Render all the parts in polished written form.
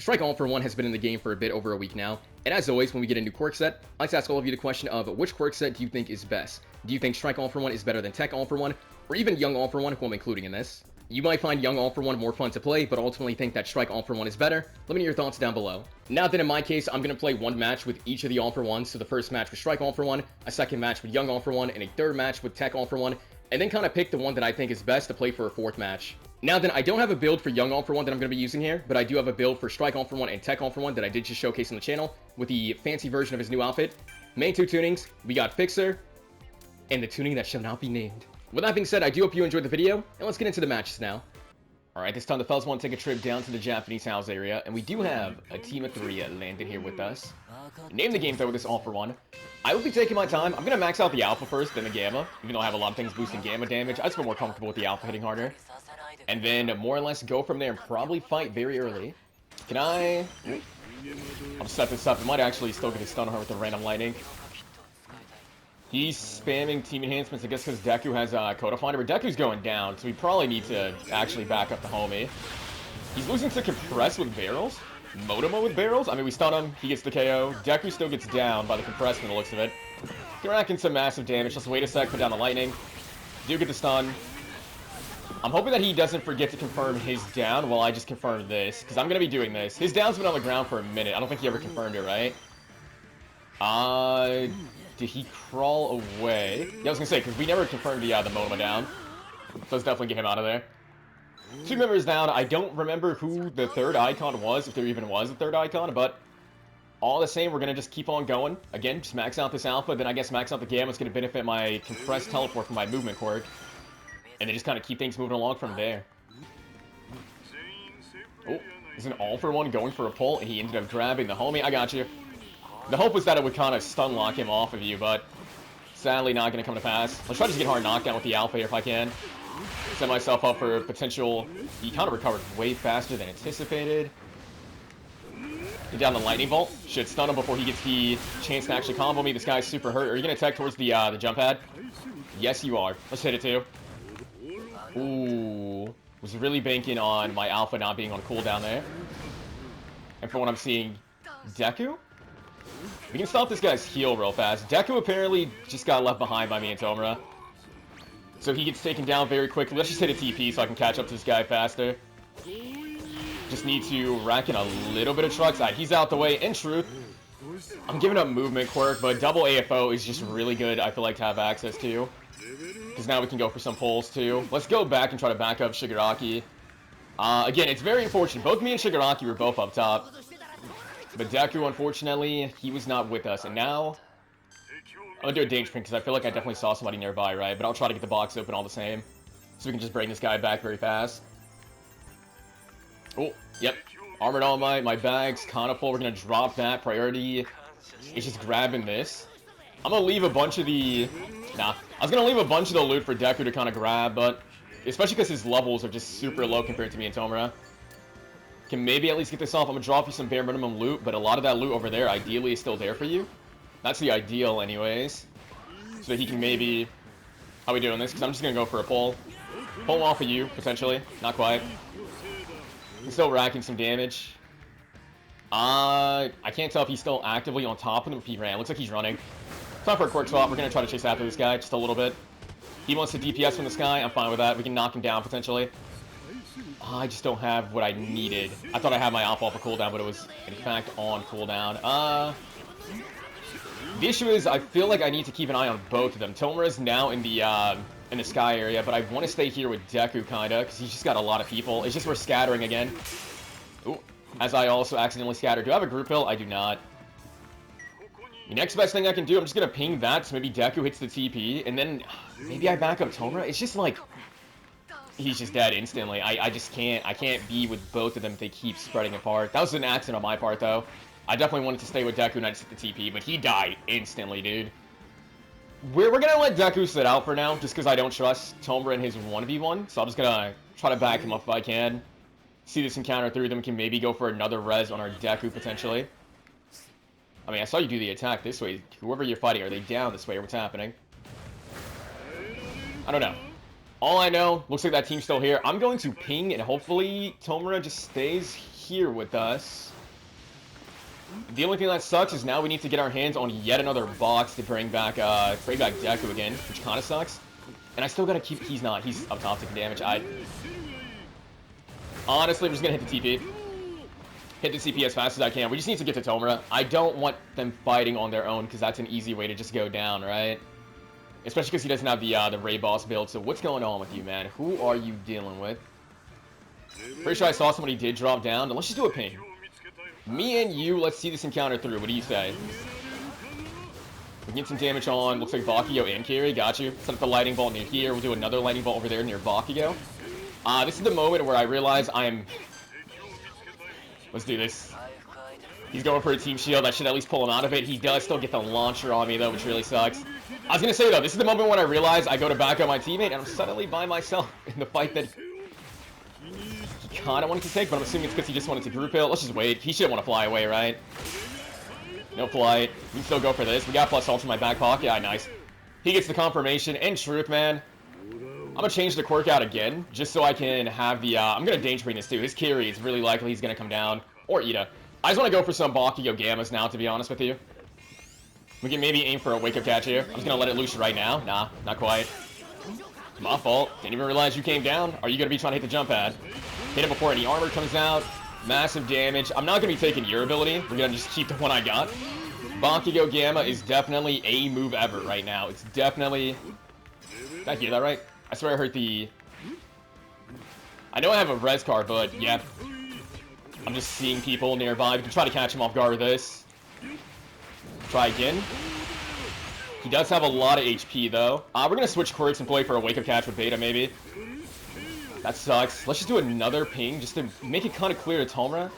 Strike For One has been in the game for a bit over a week now, and as always, when we get a new quirk set, I like to ask all of you the question of which quirk set do you think is best? Do you think Strike For One is better than Tech For One, or even Young For One, who I'm including in this? You might find Young For One more fun to play, but ultimately think that Strike For One is better. Let me know your thoughts down below. Now then, in my case, I'm going to play one match with each of the For Ones, so the first match with Strike For One, a second match with Young For One, and a third match with Tech For One, and then kind of pick the one that I think is best to play for a fourth match. Now then, I don't have a build for Young For One that I'm going to be using here, but I do have a build for Strike For One and Tech For One that I did just showcase on the channel with the fancy version of his new outfit. Main two tunings, we got Fixer, and the tuning that shall not be named. With that being said, I do hope you enjoyed the video, and let's get into the matches now. Alright, this time the fellas want to take a trip down to the Japanese house area, and we do have a team of 3 landed here with us. Name the game though with this For One. I will be taking my time. I'm going to max out the Alpha first, then the Gamma. Even though I have a lot of things boosting Gamma damage, I just feel more comfortable with the Alpha hitting harder. And then more or less go from there and probably fight very early. Can I... I'll set this up. It might actually still get a stun on her with the random lightning. He's spamming team enhancements, I guess because Deku has Coda Finder, but Deku's going down, so we probably need to actually back up the homie. He's losing to Compress with barrels? Motomo with barrels? I mean, we stun him, he gets the KO. Deku still gets down by the Compress from the looks of it. They're racking some massive damage. Just wait a sec, put down the lightning. Do get the stun. I'm hoping that he doesn't forget to confirm his down while I just confirm this, because I'm going to be doing this. His down's been on the ground for a minute. I don't think he ever confirmed it, right? Did he crawl away? Yeah, I was going to say, because we never confirmed the Motomo down. So let's definitely get him out of there. 2 members down. I don't remember who the third icon was, if there even was a third icon, but all the same, we're going to just keep on going. Again, just max out this Alpha, then I guess max out the Gamma. It's going to benefit my compressed teleport from my movement quirk. And then just kind of keep things moving along from there. Oh, there's an For One going for a pull, and he ended up grabbing the homie. I got you. The hope was that it would kind of stun lock him off of you, but sadly not going to come to pass. Let's try to just get hard knockdown with the Alpha here if I can. Set myself up for potential. He kind of recovered way faster than anticipated. Get down the lightning bolt. Should stun him before he gets the chance to actually combo me. This guy's super hurt. Are you going to tech towards the jump pad? Yes, you are. Let's hit it too. Ooh. Was really banking on my Alpha not being on cooldown there. And from what I'm seeing, Deku? We can stop this guy's heal real fast. Deku apparently just got left behind by me and Tomura. So he gets taken down very quickly. Let's just hit a TP so I can catch up to this guy faster. Just need to rack in a little bit of trucks. He's out the way. In truth, I'm giving up movement quirk, but double AFO is just really good, I feel like, to have access to. Because now we can go for some pulls too. Let's go back and try to back up Shigaraki. Again, it's very unfortunate. Both me and Shigaraki were both up top. But Deku, unfortunately, he was not with us. And now, I'm going to do a danger print because I feel like I definitely saw somebody nearby, right? But I'll try to get the box open all the same. So we can just bring this guy back very fast. Oh, yep. Armored All Might. My bag's kind of full. We're going to drop that. Priority is just grabbing this. I'm going to leave a bunch of the... Nah. I was going to leave a bunch of the loot for Deku to kind of grab, but... Especially because his levels are just super low compared to me and Tomura. Can maybe at least get this off. I'm going to drop you some bare minimum loot, but a lot of that loot over there ideally is still there for you. That's the ideal anyways. So that he can maybe... How are we doing this? Because I'm just going to go for a pull. Pull off of you, potentially. Not quite. He's still racking some damage. I can't tell if he's still actively on top of him if he ran. Looks like he's running. Time for a quirk swap. We're going to try to chase after this guy just a little bit. He wants to DPS from the sky. I'm fine with that. We can knock him down potentially. I just don't have what I needed. I thought I had my alpha cooldown, but it was in fact on cooldown. The issue is I feel like I need to keep an eye on both of them. Tomura is now in the sky area, but I want to stay here with Deku kinda because he's just got a lot of people. It's just we're scattering again. Ooh, as I also accidentally scattered. Do I have a group hill? I do not. The next best thing I can do, I'm just gonna ping that so maybe Deku hits the TP, and then maybe I back up Tomura. It's just like he's just dead instantly. I just can't. I can't be with both of them if they keep spreading apart. That was an accident on my part, though. I definitely wanted to stay with Deku and I just hit the TP, but he died instantly, dude. We're gonna let Deku sit out for now, just because I don't trust Tomura in his 1v1. So I'm just gonna try to back him up if I can. See this encounter through them, can maybe go for another res on our Deku potentially. I mean, I saw you do the attack this way. Whoever you're fighting, are they down this way or what's happening? I don't know. All I know, looks like that team's still here. I'm going to ping, and hopefully Tomura just stays here with us. The only thing that sucks is now we need to get our hands on yet another box to bring back Deku again, which kind of sucks. And I still gotta keep. He's up top taking damage. Honestly, I'm just gonna hit the TP. Hit the CP as fast as I can. We just need to get to Tomura. I don't want them fighting on their own because that's an easy way to just go down, right? Especially because he doesn't have the Ray Boss build. So what's going on with you, man? Who are you dealing with? Pretty sure I saw somebody did drop down. Let's just do a ping. Me and you, let's see this encounter through. What do you say? We get some damage on, looks like Bakugo and Kiri. Got you. Set up the lightning bolt near here. We'll do another lightning bolt over there near Bakugo. This is the moment where I realize let's do this. He's going for a team shield. I should at least pull him out of it. He does still get the launcher on me, though, which really sucks. I was going to say, though, this is the moment when I realize I go to back up my teammate, and I'm suddenly by myself in the fight that he kind of wanted to take, but I'm assuming it's because he just wanted to group heal. Let's just wait. He shouldn't want to fly away, right? No flight. We can still go for this. We got plus ultra in my back pocket. Yeah, nice. He gets the confirmation. And truth, man, I'm going to change the Quirk out again, just so I can have the, I'm going to danger bring this too. His Kiri is really likely he's going to come down. Or Ida. I just want to go for some Bakugo Gammas now, to be honest with you. We can maybe aim for a wake-up catch here. I'm just going to let it loose right now. Nah, not quite. My fault. Didn't even realize you came down. Are you going to be trying to hit the jump pad? Hit it before any armor comes out. Massive damage. I'm not going to be taking your ability. We're going to just keep the one I got. Bakugo Gamma is definitely a move ever right now. It's definitely... Did I hear that right? I swear I heard the... I know I have a res card, but yeah. I'm just seeing people nearby. We can try to catch him off guard with this. Try again. He does have a lot of HP, though. We're going to switch Quirks and play for a wake-up catch with Beta, maybe. That sucks. Let's just do another ping, just to make it kind of clear to Tomura.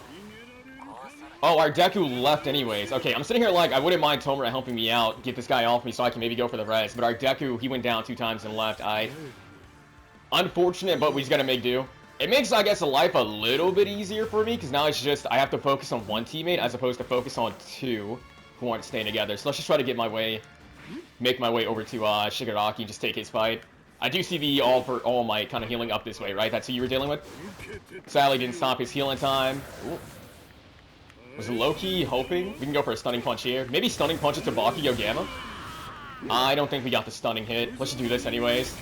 Oh, our Deku left anyways. Okay, I'm sitting here like, I wouldn't mind Tomura helping me out, get this guy off me so I can maybe go for the res. But our Deku, he went down 2 times and left. Unfortunate, but we just got to make do. It makes, I guess, life a little bit easier for me, because now it's just, I have to focus on one teammate as opposed to focus on 2 who aren't staying together. So let's just try to get make my way over to Shigaraki and just take his fight. I do see the All Might kind of healing up this way, right? That's who you were dealing with? Sadly, didn't stop his healing time. Ooh. Was low-key hoping we can go for a stunning punch here. Maybe stunning punch it to Bakugo Gamma. I don't think we got the stunning hit. Let's just do this anyways.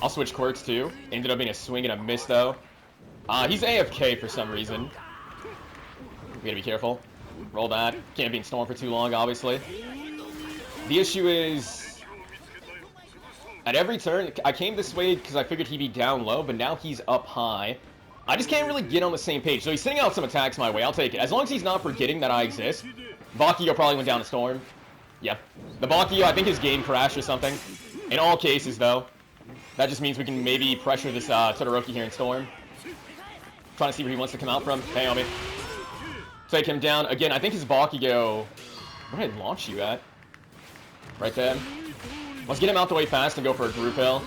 I'll switch Quirks too. Ended up being a swing and a miss though. He's AFK for some reason. We gotta be careful. Roll that. Can't be in storm for too long, obviously. The issue is, at every turn, I came this way because I figured he'd be down low, but now he's up high. I just can't really get on the same page. So he's sending out some attacks my way. I'll take it. As long as he's not forgetting that I exist. Bakugo probably went down a storm. Yeah. The Bakugo, I think his game crashed or something. In all cases, though, that just means we can maybe pressure this Todoroki here in storm. Trying to see where he wants to come out from. Hey, homie. Take him down. Again, I think his Bakugo... Where did I launch you at? Right there. Let's get him out the way fast and go for a group hill.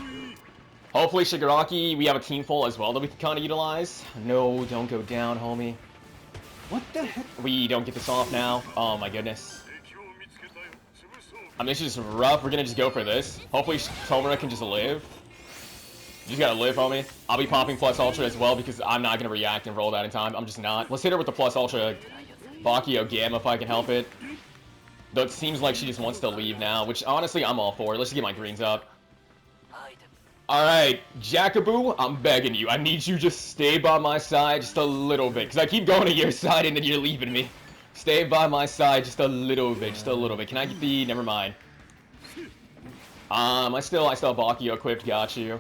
Hopefully, Shigaraki, we have a team full as well that we can kind of utilize. No, don't go down, homie. What the heck? We don't get this off now. Oh, my goodness. I mean, it's just rough. We're going to just go for this. Hopefully, Tomura can just live. You just got to live, homie. I'll be popping plus ultra as well because I'm not going to react and roll that in time. I'm just not. Let's hit her with the plus ultra Bakugo Gamma if I can help it. Though it seems like she just wants to leave now, which honestly, I'm all for it. Let's just get my greens up. Alright, Jakaboo, I'm begging you. I need you just stay by my side just a little bit. Because I keep going to your side and then you're leaving me. Stay by my side just a little bit. Just a little bit. Can I get the... Never mind. I still have Bakugo equipped. Got you.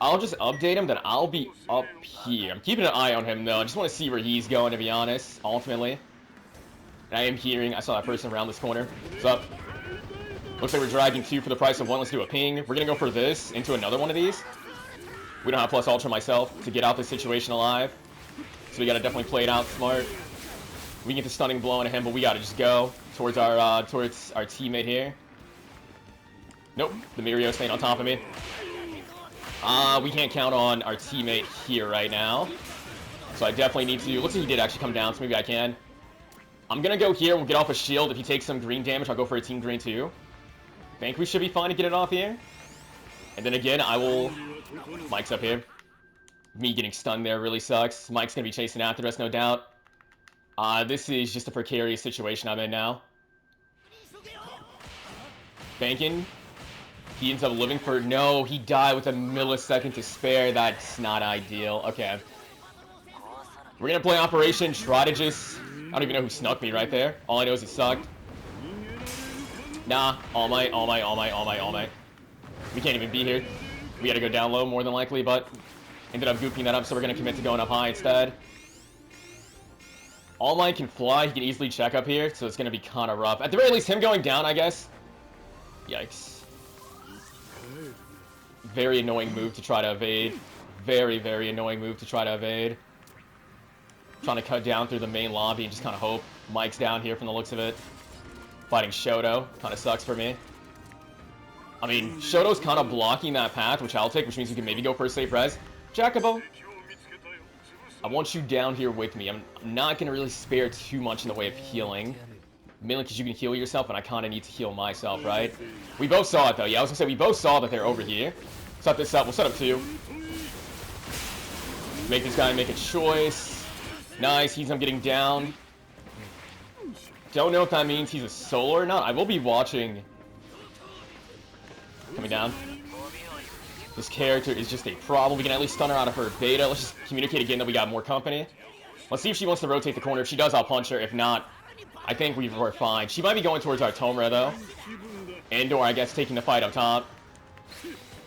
I'll just update him, then I'll be up here. I'm keeping an eye on him, though. I just want to see where he's going, to be honest, ultimately. And I am hearing... I saw that person around this corner. What's up? Looks like we're dragging 2 for the price of 1. Let's do a ping. We're going to go for this into another one of these. We don't have plus ultra myself to get out this situation alive. So we got to definitely play it out smart. We get the stunning blow into him, but we got to just go towards our teammate here. Nope. The Mirio staying on top of me. We can't count on our teammate here right now. So I definitely need to... Looks like he did actually come down, so maybe I can. I'm going to go here. We'll get off a shield. If he takes some green damage, I'll go for a team green too. Think we should be fine to get it off here. And then again, I will... Mike's up here. Me getting stunned there really sucks. Mike's gonna be chasing after us, no doubt. This is just a precarious situation I'm in now. Banking. He ends up living for... No, he died with a millisecond to spare. That's not ideal. Okay. We're gonna play Operation, try to just... I don't even know who snuck me right there. All I know is he sucked. Nah, all might. We can't even be here. We gotta go down low more than likely, but ended up gooping that up, so we're gonna commit to going up high instead. All Might can fly, he can easily check up here, so it's gonna be kinda rough. At the very least, him going down, I guess. Yikes. Very annoying move to try to evade. Very, very annoying move to try to evade. Trying to cut down through the main lobby and just kind of hope Mike's down here from the looks of it. Fighting Shoto. Kind of sucks for me. I mean, Shoto's kind of blocking that path, which I'll take, which means you can maybe go for a safe res. Jacobo, I want you down here with me. I'm not going to really spare too much in the way of healing. Mainly because you can heal yourself, and I kind of need to heal myself, right? We both saw it, though. Yeah, I was going to say, we both saw that they're over here. Set this up. We'll set up 2. Make this guy make a choice. Nice, he's getting down. Don't know if that means he's a solo or not. I will be watching. Coming down. This character is just a problem. We can at least stun her out of her beta. Let's just communicate again that we got more company. Let's see if she wants to rotate the corner. If she does, I'll punch her. If not, I think we're fine. She might be going towards our Tomura, though. And/or, I guess, taking the fight up top.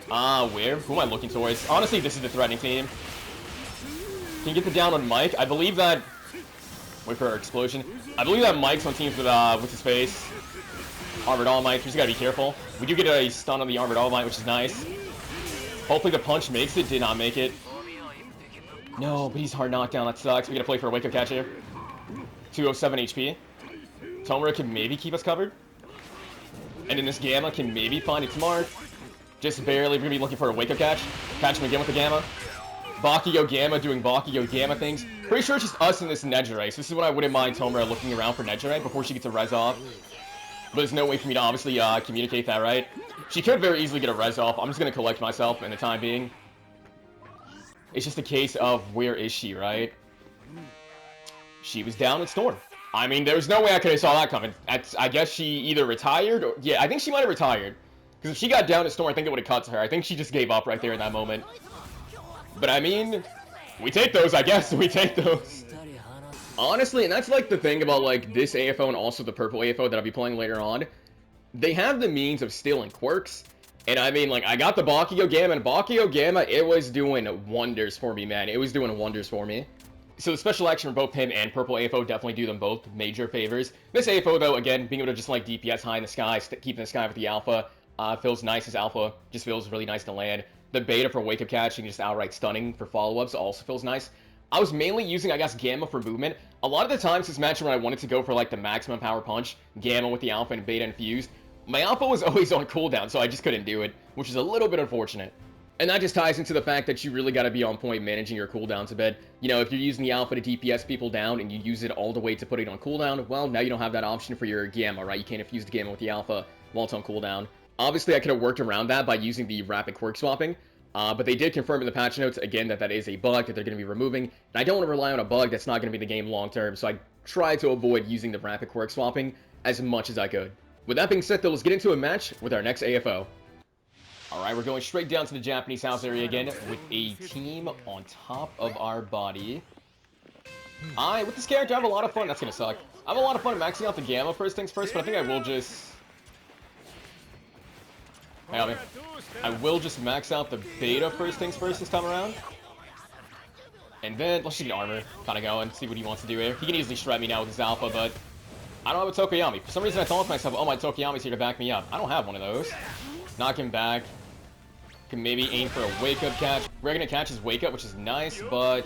Where? Who am I looking towards? Honestly, this is the threatening team. Can you get the down on Mike? I believe that... Wait for our explosion. I believe that Mike's on teams with his face. Armored All Might. We just gotta be careful. We do get a stun on the Armored All Might, which is nice. Hopefully the punch makes it. Did not make it. No, but he's hard knockdown. That sucks. We gotta play for a wake-up catch here. 207 HP. Tomura can maybe keep us covered. And then this Gamma can maybe find its mark. Just barely. We're gonna be looking for a wake-up catch. Catch him again with the Gamma. Bakugo Gamma doing Bakugo Gamma things. Pretty sure it's just us in this Nejire. So this is when I wouldn't mind Tomura looking around for Nejire before she gets a res off. But there's no way for me to obviously communicate that, right? She could very easily get a res off. I'm just going to collect myself in the time being. It's just a case of where is she, right? She was down in Storm. I mean, there's no way I could have saw that coming. I guess she either retired or... Yeah, I think she might have retired. Because if she got down in Storm, I think it would have cut to her. I think she just gave up right there in that moment. But I mean, we take those, I guess. We take those. Honestly, and that's like the thing about like this AFO and also the purple AFO that I'll be playing later on. They have the means of stealing quirks. And I mean, like, I got the Bakugo Gamma, and Bakugo Gamma, it was doing wonders for me, man. It was doing wonders for me. So the special action for both him and purple AFO definitely do them both major favors. This AFO, though, again, being able to just like DPS high in the sky, keeping the sky with the alpha, feels nice as alpha. Just feels really nice to land. The beta for wake-up catching, just outright stunning for follow-ups also feels nice. I was mainly using, I guess, Gamma for movement. A lot of the times this match when I wanted to go for, like, the maximum power punch, Gamma with the alpha and beta infused, my alpha was always on cooldown, so I just couldn't do it, which is a little bit unfortunate. And that just ties into the fact that you really got to be on point managing your cooldowns a bit. You know, if you're using the alpha to DPS people down and you use it all the way to put it on cooldown, well, now you don't have that option for your Gamma, right? You can't infuse the Gamma with the alpha while it's on cooldown. Obviously, I could have worked around that by using the rapid quirk swapping. But they did confirm in the patch notes, again, that that is a bug that they're going to be removing. And I don't want to rely on a bug that's not going to be the game long term, so I tried to avoid using the rapid quirk swapping as much as I could. With that being said, though, let's get into a match with our next AFO. Alright, we're going straight down to the Japanese house area again with a team on top of our body. With this character, I have a lot of fun. That's going to suck. I have a lot of fun maxing out the Gamma first things first, but I think I will just... I will just max out the beta first things first this time around. And then, let's just get armor kind of going, see what he wants to do here. He can easily shred me now with his alpha, but I don't have a Tokoyami. For some reason I thought to myself, oh, my Tokoyami's here to back me up. I don't have one of those. Knock him back. Can maybe aim for a wake-up catch. We're going to catch his wake-up, which is nice, but...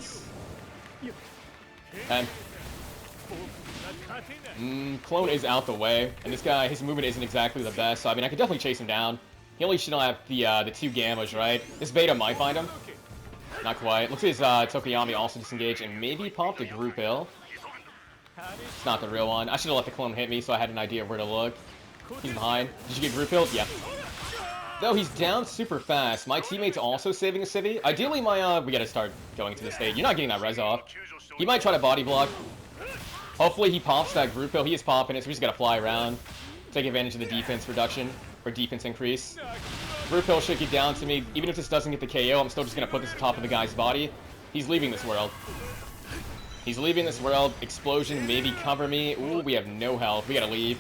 Clone is out the way, and this guy, his movement isn't exactly the best, so I mean, I could definitely chase him down. He only should not have the 2 Gammas, right? This beta might find him. Not quite. Looks like his Tokoyami also disengaged and maybe popped a group hill. It's not the real one. I should have let the clone hit me so I had an idea of where to look. He's behind. Did you get group hilled? Yeah. Though he's down super fast. My teammate's also saving a civvy. Ideally, we gotta start going to the stage. You're not getting that res off. He might try to body block. Hopefully he pops that group kill. He is popping it, so we just gotta fly around. Take advantage of the defense reduction, or defense increase. Group kill should get down to me. Even if this doesn't get the KO, I'm still just gonna put this on top of the guy's body. He's leaving this world. He's leaving this world. Explosion, maybe cover me. Ooh, we have no health. We gotta leave.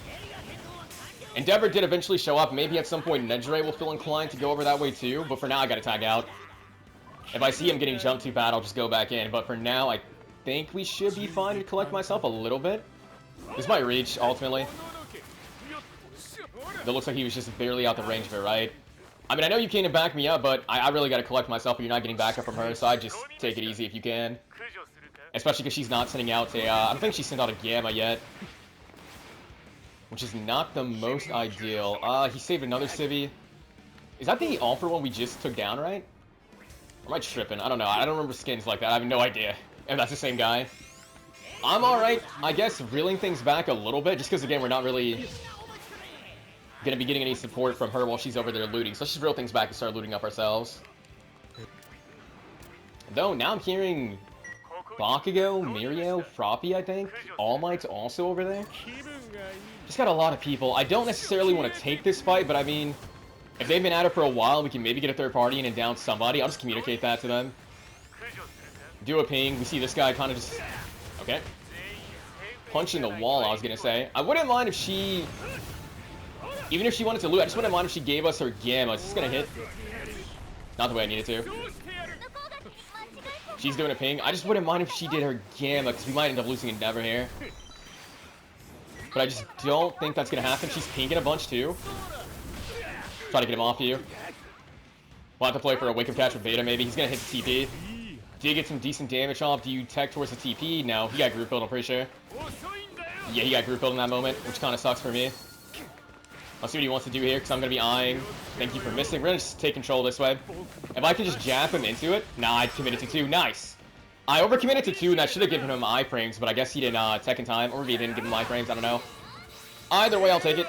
Endeavor did eventually show up. Maybe at some point Nedre will feel inclined to go over that way too. But for now, I gotta tag out. If I see him getting jumped too bad, I'll just go back in. But for now, I think we should be fine to collect myself a little bit. This might reach, ultimately. It looks like he was just barely out the range of it, right? I mean, I know you can't back me up, but I really gotta collect myself, and you're not getting back up from her, so I just take it easy if you can. Especially because she's not sending out a, I don't think she sent out a Gamma yet. Which is not the most ideal. He saved another civvy. Is that the offer one we just took down, right? Or am I tripping? I don't know. I don't remember skins like that. I have no idea if that's the same guy. I'm alright, I guess, reeling things back a little bit, just because, again, we're not really gonna be getting any support from her while she's over there looting. So let's just reel things back and start looting up ourselves. Though, now I'm hearing Bakugo, Mirio, Froppy, I think. All Might's also over there. Just got a lot of people. I don't necessarily want to take this fight, but I mean, if they've been at it for a while, we can maybe get a third party in and down somebody. I'll just communicate that to them. Do a ping. We see this guy kind of just... Okay. Punching the wall, I was going to say. I wouldn't mind if she... Even if she wanted to loot, I just wouldn't mind if she gave us her Gamma. It's just going to hit. Not the way I needed to. She's doing a ping. I just wouldn't mind if she did her Gamma, because we might end up losing Endeavor here. But I just don't think that's going to happen. She's pinging a bunch, too. Try to get him off you. We'll have to play for a wake-up catch with Beta, maybe. He's going to hit the TP. Do you get some decent damage off? Do you tech towards the TP? No. He got group build, I'm pretty sure. Yeah, he got group build in that moment, which kind of sucks for me. I'll see what he wants to do here, because I'm going to be eyeing. Thank you for missing. We're going to just take control this way. If I can just jab him into it. Nah, I committed to 2. Nice. I overcommitted to 2, and that should have given him iframes, but I guess he didn't tech in time, or maybe he didn't give him iframes, I don't know. Either way, I'll take it.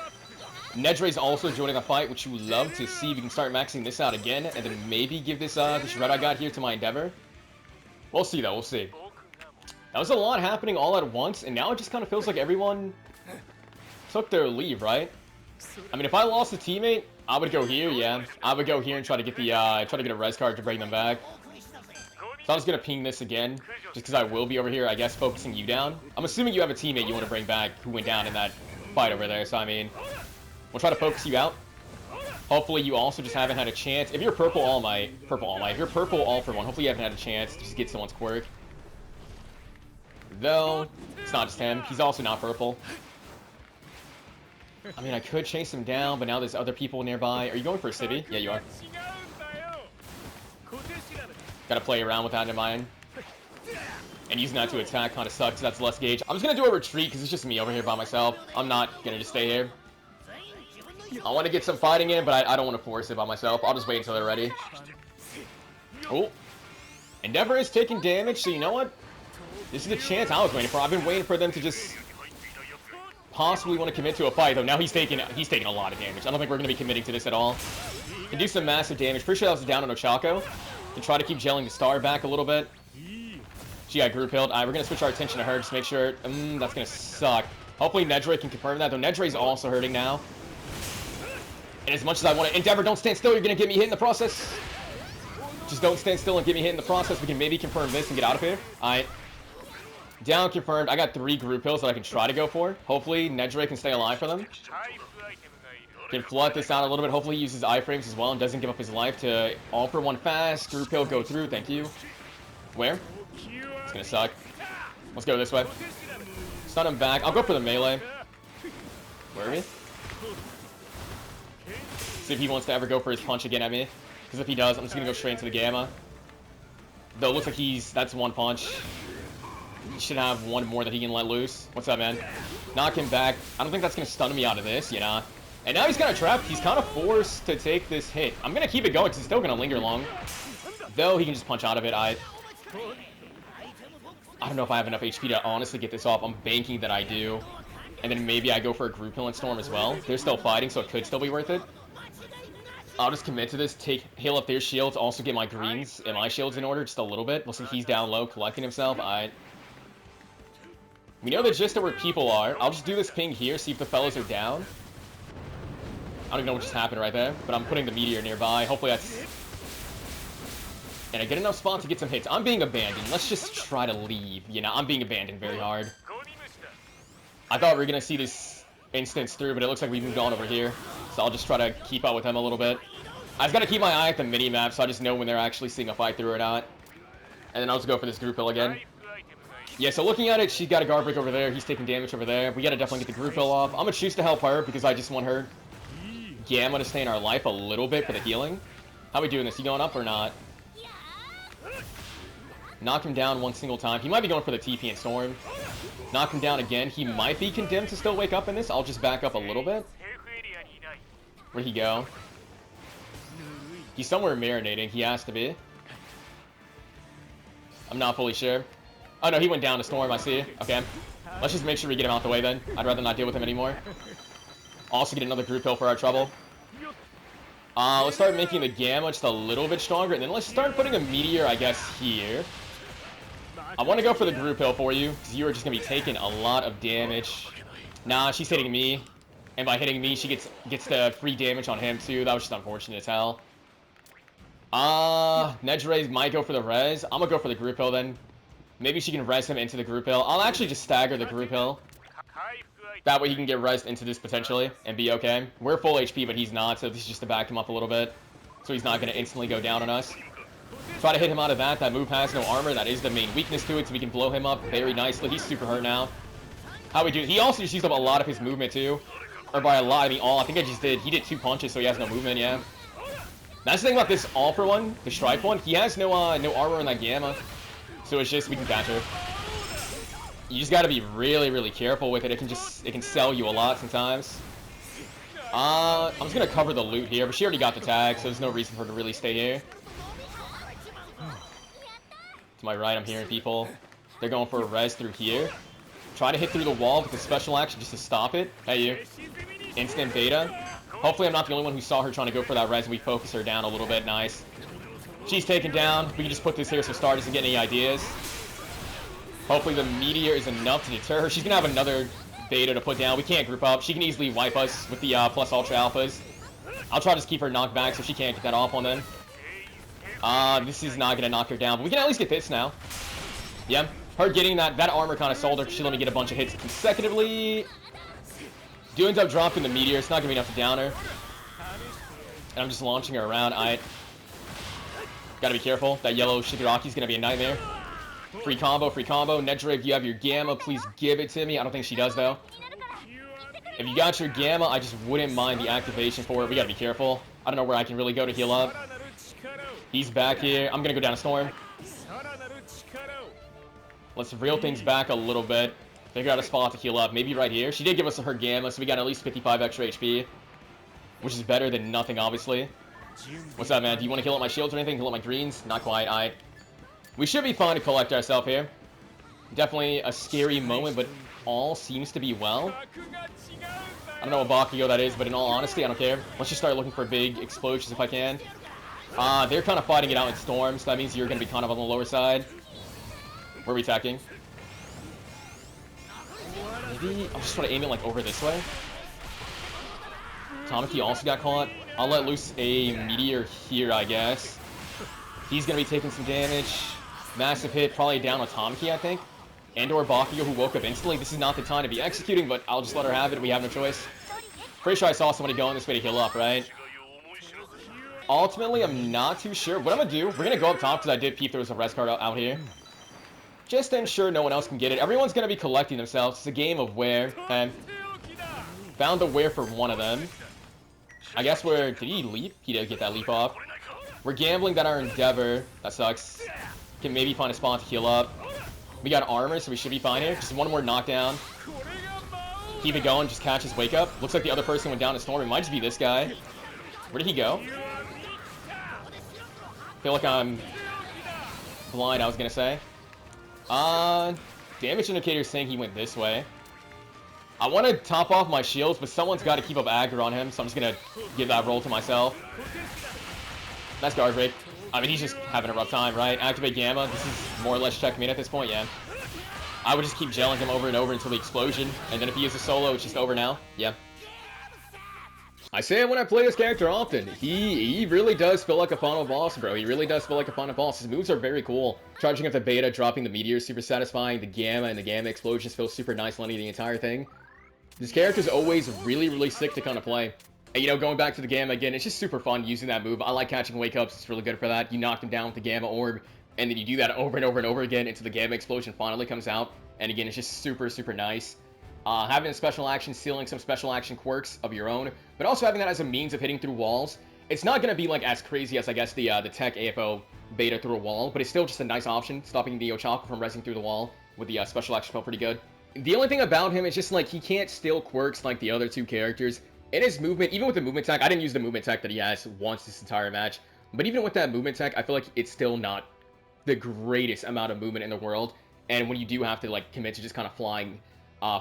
Nedre's also joining the fight, which you would love to see if you can start maxing this out again, and then maybe give this red I got here to my Endeavor. We'll see, though. We'll see. That was a lot happening all at once, and now it just kind of feels like everyone took their leave, right? I mean, if I lost a teammate, I would go here, yeah. I would go here and try to get the, try to get a res card to bring them back. So I'm just gonna ping this again, just because I will be over here, I guess, focusing you down. I'm assuming you have a teammate you want to bring back who went down in that fight over there, so I mean, we'll try to focus you out. Hopefully you also just haven't had a chance. If you're purple All Might, if you're purple All for One, hopefully you haven't had a chance to just get someone's quirk. Though, it's not just him, he's also not purple. I mean, I could chase him down, but now there's other people nearby. Are you going for a city? Yeah, you are. Gotta play around with that in mind. And using that to attack kind of sucks. That's less gauge. I'm just gonna do a retreat because it's just me over here by myself. I'm not gonna just stay here. I want to get some fighting in, but I don't want to force it by myself. I'll just wait until they're ready. Oh. Endeavor is taking damage, so you know what? This is the chance I was waiting for. I've been waiting for them to just possibly want to commit to a fight, though. Now he's taking a lot of damage. I don't think we're going to be committing to this at all. Can do some massive damage. Pretty sure that was down on Ochako. Can try to keep gelling the star back a little bit. She got group healed. We're going to switch our attention to her just to make sure. That's going to suck. Hopefully Nedre can confirm that, though. Nedre's also hurting now. And as much as I want to... Endeavor, don't stand still. You're going to get me hit in the process. Just don't stand still and get me hit in the process. We can maybe confirm this and get out of here. Alright. Down confirmed. I got 3 group hills that I can try to go for. Hopefully Nedre can stay alive for them. Can flood this out a little bit. Hopefully he uses iframes as well and doesn't give up his life to all for one fast. Group hill go through. Thank you. Where? It's going to suck. Let's go this way. Stun him back. I'll go for the melee. Where are we? See if he wants to ever go for his punch again at me. Because if he does, I'm just going to go straight into the Gamma. Though it looks like that's 1 punch. He should have 1 more that he can let loose. What's up, man? Knock him back. I don't think that's going to stun me out of this, you know. And now he's kind of trapped. He's kind of forced to take this hit. I'm going to keep it going because it's still going to linger long. Though he can just punch out of it. I don't know if I have enough HP to honestly get this off. I'm banking that I do. And then maybe I go for a group hill and storm as well. They're still fighting, so it could still be worth it. I'll just commit to this, heal up their shields, also get my greens and my shields in order just a little bit. Looks like he's down low, collecting himself. We know the gist of where people are. I'll just do this ping here, see if the fellas are down. I don't even know what just happened right there, but I'm putting the meteor nearby. Hopefully that's... And I get enough spot to get some hits. I'm being abandoned. Let's just try to leave. You know, I'm being abandoned very hard. I thought we were going to see this instance through, but it looks like we've moved on over here. So I'll just try to keep up with them a little bit. I just got to keep my eye at the mini-map, so I just know when they're actually seeing a fight through or not. And then I'll just go for this group hill again. Yeah, so looking at it, she's got a guard break over there. He's taking damage over there. We got to definitely get the group hill off. I'm going to choose to help her because I just want her Gamma to stay in our life a little bit for the healing. How are we doing this? You going up or not? Knock him down one single time. He might be going for the TP and Storm. Knock him down again. He might be condemned to still wake up in this. I'll just back up a little bit. Where'd he go? He's somewhere marinating. He has to be. I'm not fully sure. Oh no, he went down to Storm. I see. Okay. Let's just make sure we get him out the way then. I'd rather not deal with him anymore. Also get another group hill for our trouble. Let's start making the Gamma just a little bit stronger. And then let's start putting a meteor, I guess, here. I want to go for the group hill for you, because you are just going to be taking a lot of damage. Nah, she's hitting me. And by hitting me, she gets the free damage on him, too. That was just unfortunate as hell. Nejire might go for the res. I'm going to go for the group hill, then. Maybe she can res him into the group hill. I'll actually just stagger the group hill. That way he can get resed into this, potentially, and be okay. We're full HP, but he's not, so this is just to back him up a little bit. So he's not going to instantly go down on us. Try to hit him out of that. That move has no armor. That is the main weakness to it, so we can blow him up very nicely. He's super hurt now. How we do? He also just used up a lot of his movement, too. Or by a lot, I mean all. I think I just did. He did 2 punches, so he has no movement, yeah. That's the thing about this all for one, the strike one. He has no armor in that Gamma. So it's just, we can catch her. You just gotta be really, really careful with it. It can sell you a lot sometimes. I'm just gonna cover the loot here, but she already got the tag, so there's no reason for her to really stay here. To my right, I'm hearing people. They're going for a res through here. Try to hit through the wall with the special action just to stop it. Hey, you. Instant beta. Hopefully I'm not the only one who saw her trying to go for that res and we focus her down a little bit. Nice. She's taken down. We can just put this here so Star doesn't get any ideas. Hopefully the meteor is enough to deter her. She's going to have another beta to put down. We can't group up. She can easily wipe us with the plus ultra alphas. I'll try to just keep her knocked back so she can't get that off on them. This is not going to knock her down, but we can at least get this now. Yeah, her getting that armor kind of sold her. She let me get a bunch of hits consecutively. Do end up dropping the meteor. It's not going to be enough to down her. And I'm just launching her around. Gotta be careful. That yellow Shigaraki's going to be a nightmare. Free combo, free combo. Nejire, if you have your Gamma, please give it to me. I don't think she does, though. If you got your Gamma, I just wouldn't mind the activation for it. We gotta be careful. I don't know where I can really go to heal up. He's back here. I'm gonna go down a Storm. Let's reel things back a little bit. Figure out a spot to heal up. Maybe right here. She did give us her Gamma, so we got at least 55 extra HP. Which is better than nothing, obviously. What's up, man? Do you want to heal up my shields or anything? Heal up my greens? Not quite. We should be fine to collect ourselves here. Definitely a scary moment, but all seems to be well. I don't know what Bakugo that is, but in all honesty, I don't care. Let's just start looking for big explosions if I can. They're kind of fighting it out in storms, so that means you're going to be kind of on the lower side. Where are we attacking? Maybe I'll just try to aim it like over this way. Tamaki also got caught. I'll let loose a meteor here, I guess. He's going to be taking some damage. Massive hit, probably down on Tamaki, I think. And/or Bakugo, who woke up instantly. This is not the time to be executing, but I'll just let her have it. We have no choice. Pretty sure I saw somebody going this way to heal up, right? Ultimately, I'm not too sure. What I'm going to do, we're going to go up top because I did peep there was a res card out here. Just to ensure no one else can get it. Everyone's going to be collecting themselves. It's a game of where. Okay. Found the where for one of them. I guess we're... Did he leap? He did get that leap off. We're gambling that our Endeavor... That sucks. Can maybe find a spot to heal up. We got armor, so we should be fine here. Just one more knockdown. Keep it going. Just catch his wake up. Looks like the other person went down to Storm. It might just be this guy. Where did he go? Feel like I'm blind, I was going to say. Damage indicator saying he went this way. I want to top off my shields, but someone's got to keep up aggro on him, so I'm just going to give that roll to myself. Nice guard break. I mean, he's just having a rough time, right? Activate Gamma. This is more or less checkmate at this point, yeah. I would just keep gelling him over and over until the explosion, and then if he is a solo, it's just over now. Yeah. I say it when I play this character often. He really does feel like a final boss, bro. He really does feel like a final boss. His moves are very cool. Charging up the beta, dropping the meteor, super satisfying. The gamma and the gamma explosions feel super nice, landing the entire thing. This character is always really sick to kind of play. And, you know, going back to the gamma again, it's just super fun using that move. I like catching wake-ups. It's really good for that. You knock them down with the gamma orb, and then you do that over and over and over again until the gamma explosion finally comes out. And again, it's just super nice. Having a special action, sealing some special action quirks of your own, but also having that as a means of hitting through walls. It's not going to be like as crazy as, I guess, the Tech AFO beta through a wall, but it's still just a nice option, stopping the Ochako from resing through the wall with the special action felt pretty good. The only thing about him is just like he can't steal quirks like the other two characters. In his movement, even with the movement tech, I didn't use the movement tech that he has once this entire match, but even with that movement tech, I feel like it's still not the greatest amount of movement in the world. And when you do have to like commit to just kind of flying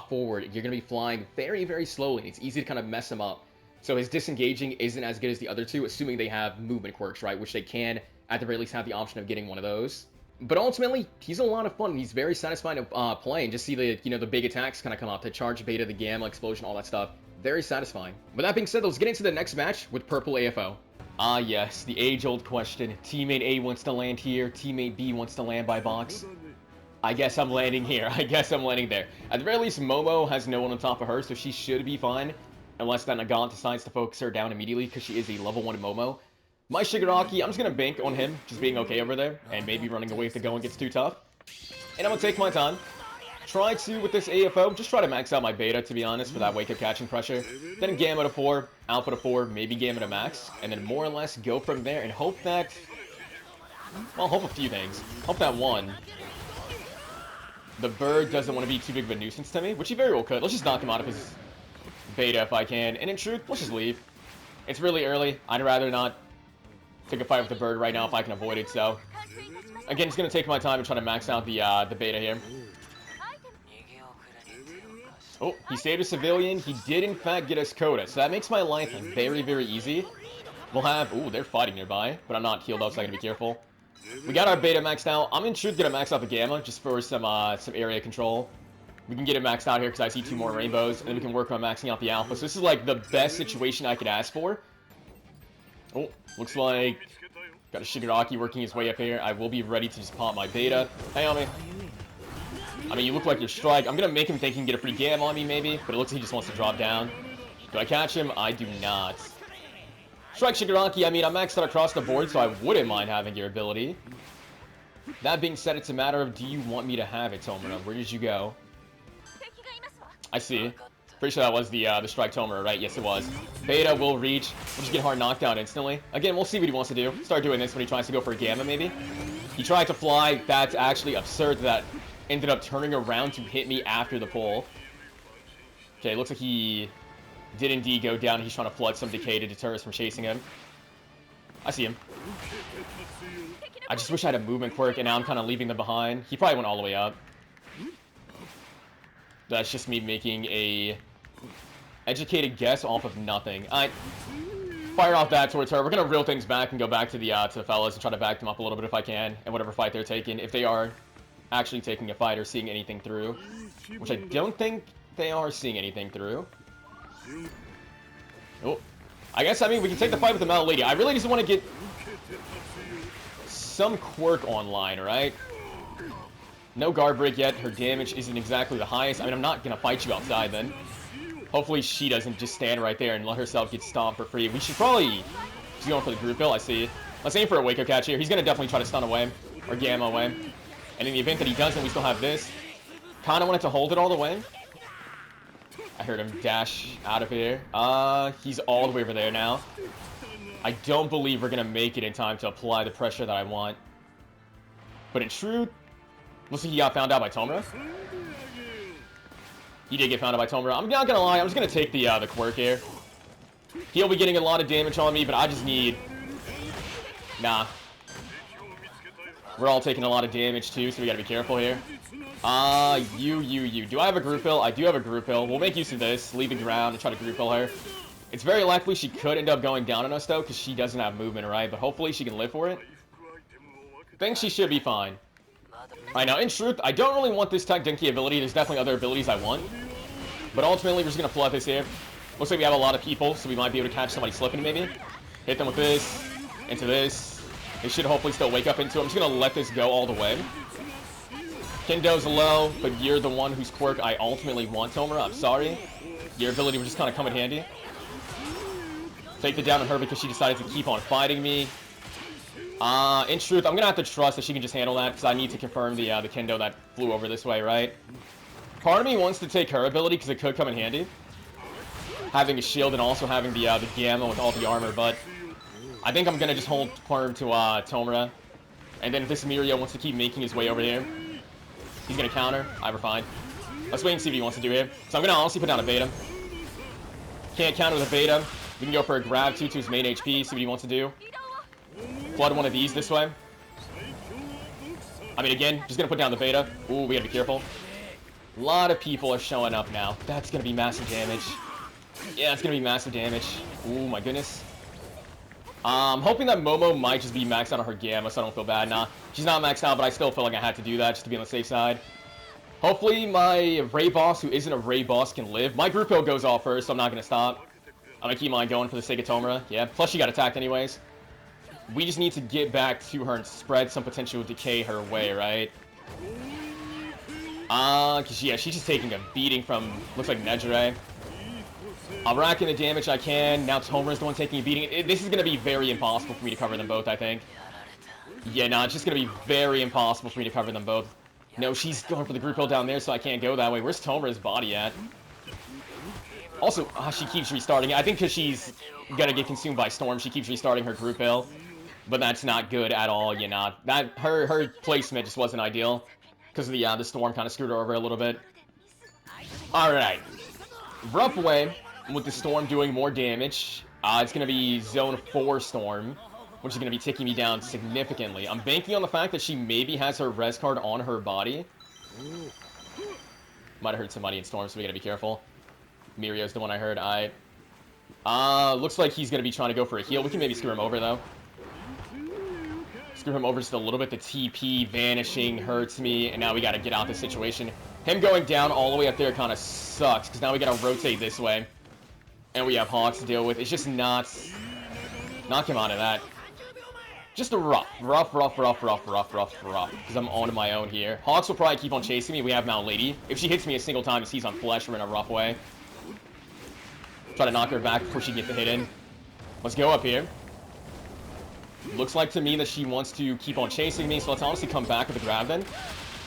forward, you're going to be flying very slowly. It's easy to kind of mess him up. So his disengaging isn't as good as the other two, assuming they have movement quirks, right? Which they can, at the very least, have the option of getting one of those. But ultimately, he's a lot of fun. He's very satisfying to play, and just see the, you know, the big attacks kind of come out, the charge beta, the gamma explosion, all that stuff. Very satisfying. With that being said, let's get into the next match with Purple AFO. Ah yes, the age-old question. Teammate A wants to land here, teammate B wants to land by box. I guess I'm landing here. I guess I'm landing there. At the very least, Momo has no one on top of her, so she should be fine. Unless that Nagant decides to focus her down immediately, because she is a level 1 Momo. My Shigaraki, I'm just going to bank on him, just being okay over there, and maybe running away if the going gets too tough. And I'm going to take my time. Try to, with this AFO, just try to max out my beta, to be honest, for that wake-up catching pressure. Then Gamma to 4, Alpha to 4, maybe Gamma to max. And then more or less go from there and hope that... Well, hope a few things. Hope that one... The bird doesn't want to be too big of a nuisance to me, which he very well could. Let's just knock him out of his beta if I can. And in truth, let's just leave. It's really early. I'd rather not take a fight with the bird right now if I can avoid it, so... Again, just going to take my time and try to max out the beta here. Oh, he saved a civilian. He did, in fact, get us Coda, so that makes my life very easy. We'll have... Ooh, they're fighting nearby, but I'm not healed up, so I gotta be careful. We got our beta maxed out. I'm in truth gonna max out the Gamma, just for some area control. We can get it maxed out here, because I see 2 more rainbows, and then we can work on maxing out the Alpha. So this is, like, the best situation I could ask for. Oh, looks like... Got a Shigaraki working his way up here. I will be ready to just pop my beta. Hey, on me. I mean, you look like you're Strike. I'm going to make him think he can get a free Gamma on me, maybe. But it looks like he just wants to drop down. Do I catch him? I do not. Strike Shigaraki, I mean, I'm maxed out across the board, so I wouldn't mind having your ability. That being said, it's a matter of, do you want me to have it, Tomura? Where did you go? I see. Pretty sure that was the Strike Tomura, right? Yes, it was. Beta will reach. We'll just get hard knocked down instantly. Again, we'll see what he wants to do. Start doing this when he tries to go for a Gamma, maybe. He tried to fly. That's actually absurd that ended up turning around to hit me after the pull. Okay, looks like he did indeed go down. He's trying to flood some decay to deter us from chasing him. I see him. I just wish I had a movement quirk, and now I'm kind of leaving them behind. He probably went all the way up. That's just me making a educated guess off of nothing. I fire off that towards her. We're gonna reel things back and go back to the fellas and try to back them up a little bit if I can, and whatever fight they're taking, if they are actually taking a fight or seeing anything through, which I don't think they are seeing anything through. Oh, I guess, I mean, we can take the fight with the Metal Lady. I really just want to get some quirk online, right? No guard break yet. Her damage isn't exactly the highest. I mean, I'm not going to fight you outside then. Hopefully she doesn't just stand right there and let herself get stomped for free. We should probably... She's going for the group kill, I see. Let's aim for a Wake-Up catch here. He's going to definitely try to stun away. Or Gamma away. And in the event that he doesn't, we still have this. Kind of wanted to hold it all the way. I heard him dash out of here. He's all the way over there now. I don't believe we're going to make it in time to apply the pressure that I want. But in truth... Looks like he got found out by Tomura. He did get found out by Tomura. I'm not gonna lie, I'm just gonna take the quirk here. He'll be getting a lot of damage on me, but I just need... Nah. We're all taking a lot of damage too, so we gotta be careful here. You. Do I have a group hill? I do have a group hill. We'll make use of this, leave the ground, and try to group hill her. It's very likely she could end up going down on us, though, because she doesn't have movement, right? But hopefully she can live for it. Think she should be fine. Alright, now, in truth, I don't really want this Tech Dinky ability. There's definitely other abilities I want. But ultimately, we're just going to flood this here. Looks like we have a lot of people, so we might be able to catch somebody slipping, maybe. Hit them with this, into this. They should hopefully still wake up into it. I'm just going to let this go all the way. Kendo's low, but you're the one whose quirk I ultimately want, Tomura. I'm sorry. Your ability will just kind of come in handy. Take the down on her because she decided to keep on fighting me. In truth, I'm going to have to trust that she can just handle that because I need to confirm the Kendo that flew over this way, right? Part of me wants to take her ability because it could come in handy. Having a shield and also having the Gamma with all the armor, but I think I'm going to just hold firm to Tomura. And then if this Mirio wants to keep making his way over here, he's going to counter. We're fine. Let's wait and see what he wants to do here. So I'm going to honestly put down a beta. Can't counter the beta. We can go for a grab 2 to his main HP, see what he wants to do. Flood one of these this way. I mean, again, just going to put down the beta. Ooh, we got to be careful. A lot of people are showing up now. That's going to be massive damage. Yeah, it's going to be massive damage. Ooh, my goodness. I'm hoping that Momo might just be maxed out on her Gamma, so I don't feel bad. Nah, she's not maxed out, but I still feel like I had to do that just to be on the safe side. Hopefully my Ray boss, who isn't a Ray boss, can live. My group hill goes off first, so I'm not going to stop. I'm going to keep mine going for the sake of Tomura. Yeah, plus she got attacked anyways. We just need to get back to her and spread some potential decay her way, right? Cause yeah, she's just taking a beating from, looks like Nejire. I'm racking the damage I can. Now Tomura's the one taking a beating. This is going to be very impossible for me to cover them both, I think. Yeah, no, it's just going to be very impossible for me to cover them both. No, she's going for the group hill down there, so I can't go that way. Where's Tomura's body at? Also, she keeps restarting. I think because she's going to get consumed by Storm, she keeps restarting her group hill. But that's not good at all, you know. Her placement just wasn't ideal. Because of the Storm kind of screwed her over a little bit. Alright. Rough way with the Storm doing more damage. It's going to be Zone 4 Storm, which is going to be taking me down significantly. I'm banking on the fact that she maybe has her res card on her body. Might have heard somebody in Storm, so we got to be careful. Mirio's the one I heard. Looks like he's going to be trying to go for a heal. We can maybe screw him over, though. Screw him over just a little bit. The TP vanishing hurts me, and now we got to get out of this situation. Him going down all the way up there kind of sucks, because now we got to rotate this way. And we have Hawks to deal with. It's just not him out of that. Just a rough, because I'm on my own here. Hawks will probably keep on chasing me. We have Mount Lady. If she hits me a single time, it's he's on flesh. We're in a rough way. Try to knock her back before she gets the hit in. Let's go up here. Looks like to me that she wants to keep on chasing me, so let's honestly come back with the grab then.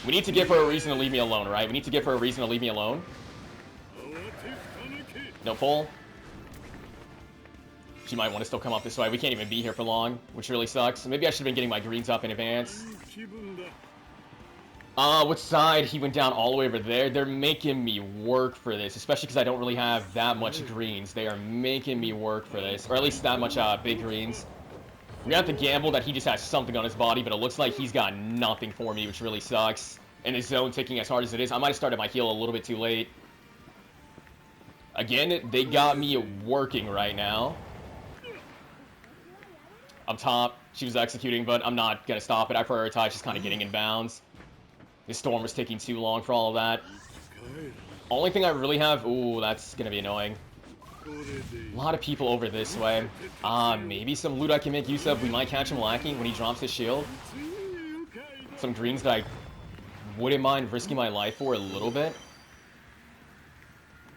We need to give her a reason to leave me alone, right? We need to give her a reason to leave me alone. No pull. She might want to still come up this way. We can't even be here for long, which really sucks. Maybe I should have been getting my greens up in advance. Which side? He went down all the way over there. They're making me work for this, especially because I don't really have that much greens. They are making me work for this, or at least that much big greens. We have to gamble that he just has something on his body, but it looks like he's got nothing for me, which really sucks. And his zone ticking as hard as it is. I might have started my heal a little bit too late. Again, they got me working right now. Up top, she was executing, but I'm not going to stop it. I prioritize just kind of getting in bounds. This Storm was taking too long for all of that. Only thing I really have... Ooh, that's going to be annoying. A lot of people over this way. Maybe some loot I can make use of. We might catch him lacking when he drops his shield. Some greens that I wouldn't mind risking my life for a little bit.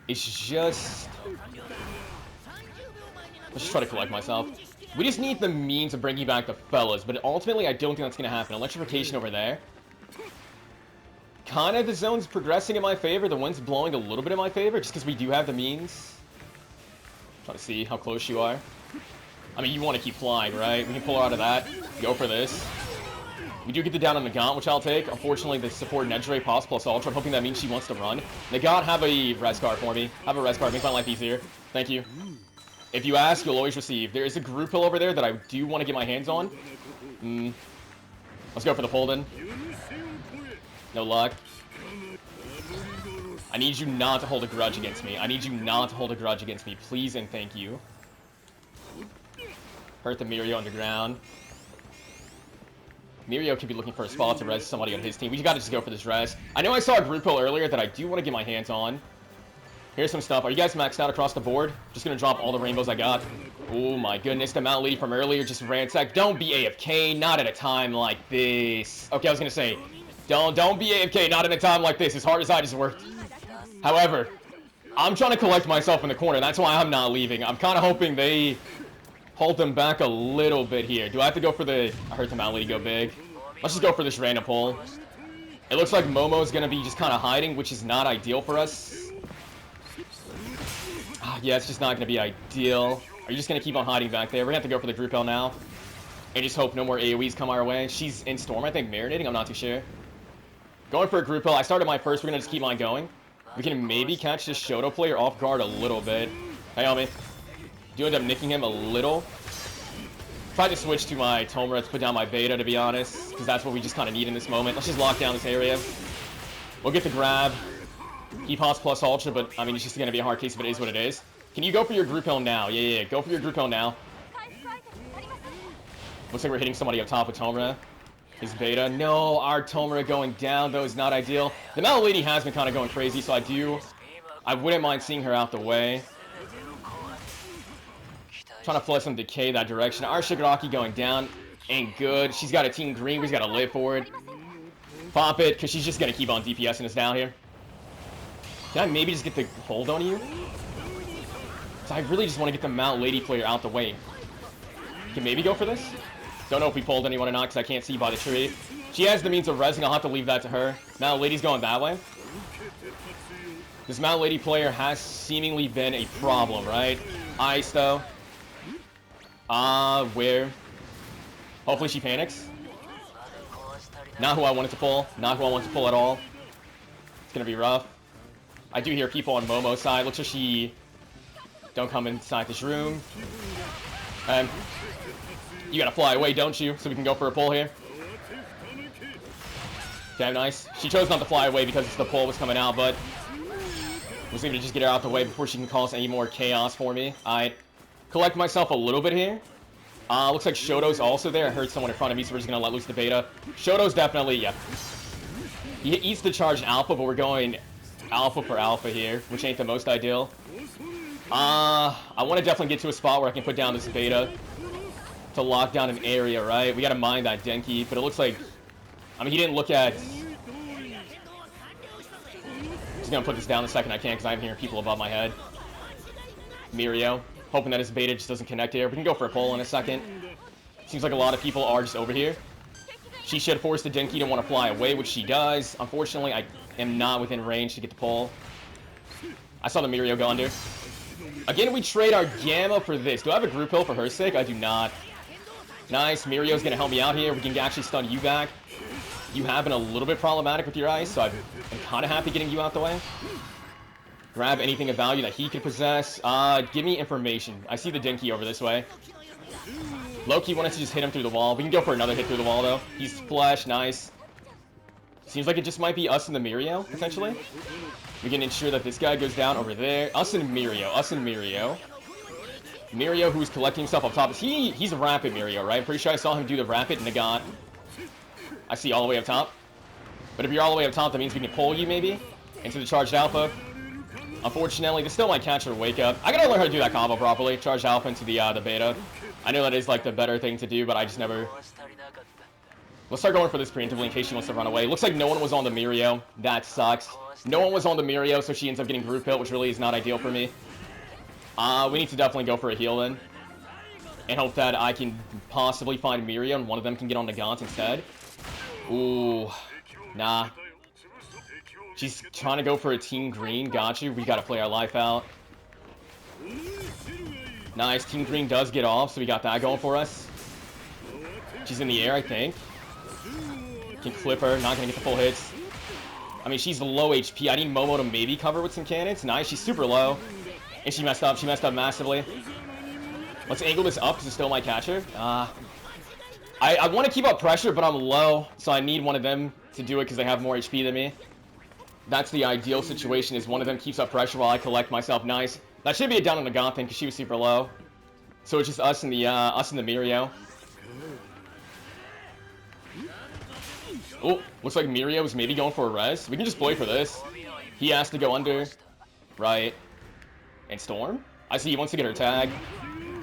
It's just... Let's just try to collect myself. We just need the means of bringing back the fellas, but ultimately I don't think that's going to happen. Electrification over there. Kind of the zone's progressing in my favor. The wind's blowing a little bit in my favor, just because we do have the means. Trying to see how close you are. I mean, you want to keep flying, right? We can pull her out of that. Go for this. We do get the down on Nagant, which I'll take. Unfortunately, the support Nejire Pos plus Ultra. I'm hoping that means she wants to run. Nagant, have a res card for me. Have a res card. Make my life easier. Thank you. If you ask, you'll always receive. There is a group hill over there that I do want to get my hands on. Let's go for the pull then. No luck. I need you not to hold a grudge against me. I need you not to hold a grudge against me. Please and thank you. Hurt the Mirio underground. Mirio could be looking for a spot to res somebody on his team. We gotta just go for this res. I know I saw a group pull earlier that I do want to get my hands on. Here's some stuff. Are you guys maxed out across the board? Just gonna drop all the rainbows I got. Oh my goodness, the Mount Lady from earlier just ransacked. Don't be AFK, not at a time like this. Okay, I was gonna say, don't be AFK, not at a time like this. As hard as I just worked. However, I'm trying to collect myself in the corner. That's why I'm not leaving. I'm kind of hoping they hold them back a little bit here. Do I have to go for the... I heard the Mount Lady go big. Let's just go for this random pull. It looks like Momo's going to be just kind of hiding, which is not ideal for us. Yeah, it's just not going to be ideal. Are you just going to keep on hiding back there? We're going to have to go for the Drupal now. And just hope no more AoEs come our way. She's in Storm, I think, marinating. I'm not too sure. Going for a Drupal. I started my first. We're going to just keep on going. We can maybe catch this Shoto player off guard a little bit. Hey, homie. Do end up nicking him a little. Tried to switch to my Tomura to put down my beta, to be honest, because that's what we just kind of need in this moment. Let's just lock down this area. We'll get the grab. He pops plus ultra, but I mean, it's just going to be a hard case if it is what it is. Can you go for your group hill now? Yeah. Go for your group hill now. Looks like we're hitting somebody up top with Tomura. His beta. No, our Tomura going down, though, is not ideal. The Mount Lady has been kind of going crazy, so I wouldn't mind seeing her out the way. Trying to flush some decay that direction. Our Shigaraki going down ain't good. She's got a team green. We've got to live for it. Pop it, because she's just going to keep on DPSing us down here. Can I maybe just get the hold on you? So I really just want to get the Mount Lady player out the way. Can maybe go for this? Don't know if we pulled anyone or not because I can't see by the tree. She has the means of resing. I'll have to leave that to her. Mount Lady's going that way. This Mount Lady player has seemingly been a problem, right? Ice, though. Where? Hopefully she panics. Not who I wanted to pull. Not who I wanted to pull at all. It's going to be rough. I do hear people on Momo's side. Looks like she... Don't come inside this room. You gotta fly away, don't you? So we can go for a pull here. Okay, nice. She chose not to fly away because the pull was coming out, but was able to just get her out the way before she can cause any more chaos for me. I collect myself a little bit here. Looks like Shoto's also there. I heard someone in front of me, so we're just gonna let loose the beta. Shoto's definitely, yeah. He eats the charged alpha, but we're going alpha for alpha here, which ain't the most ideal. I want to definitely get to a spot where I can put down this beta to lock down an area, right? We got to mine that Denki, but it looks like... I mean, he didn't look at... Just gonna put this down the second I can, because I'm hearing people above my head. Mirio. Hoping that his beta just doesn't connect here. We can go for a pull in a second. Seems like a lot of people are just over here. She should force the Denki to want to fly away, which she does. Unfortunately, I am not within range to get the pull. I saw the Mirio go under. Again, we trade our Gamma for this. Do I have a group hill for her sake? I do not. Nice. Mirio's going to help me out here. We can actually stun you back. You have been a little bit problematic with your ice, so I'm kind of happy getting you out the way. Grab anything of value that he could possess. Give me information. I see the Denki over this way. Loki wanted to just hit him through the wall. We can go for another hit through the wall, though. He's flesh. Nice. Seems like it just might be us and the Mirio, potentially. We can ensure that this guy goes down over there. Us and Mirio. Us and Mirio. Mirio, who's collecting himself up top. He's a rapid Mirio, right? I'm pretty sure I saw him do the rapid Nagat. I see all the way up top. But if you're all the way up top, that means we can pull you, maybe, into the charged alpha. Unfortunately, this still might catch her to wake up. I gotta learn how to do that combo properly. Charged alpha into the beta. I know that is, like, the better thing to do, but I just never... Let's start going for this preemptively in case she wants to run away. Looks like no one was on the Mirio. That sucks. No one was on the Mirio, so she ends up getting group hit, which really is not ideal for me. We need to definitely go for a heal then. And hope that I can possibly find Mirio and one of them can get on the Gaunt instead. Ooh. Nah. She's trying to go for a team green. Got you. We gotta play our life out. Nice. Team green does get off, so we got that going for us. She's in the air, I think. Can clip her. Not gonna get the full hits. I mean, she's low HP. I need Momo to maybe cover with some cannons. Nice. She's super low. And she messed up. She messed up massively. Let's angle this up because it still might catch her. I want to keep up pressure, but I'm low. So I need one of them to do it because they have more HP than me. That's the ideal situation, is one of them keeps up pressure while I collect myself. Nice. That should be a down on the Goth thing, because she was super low. So it's just us and the Mirio. Oh, looks like Mirio is maybe going for a res. We can just play for this. He has to go under. Right. And Storm? I see he wants to get her tag.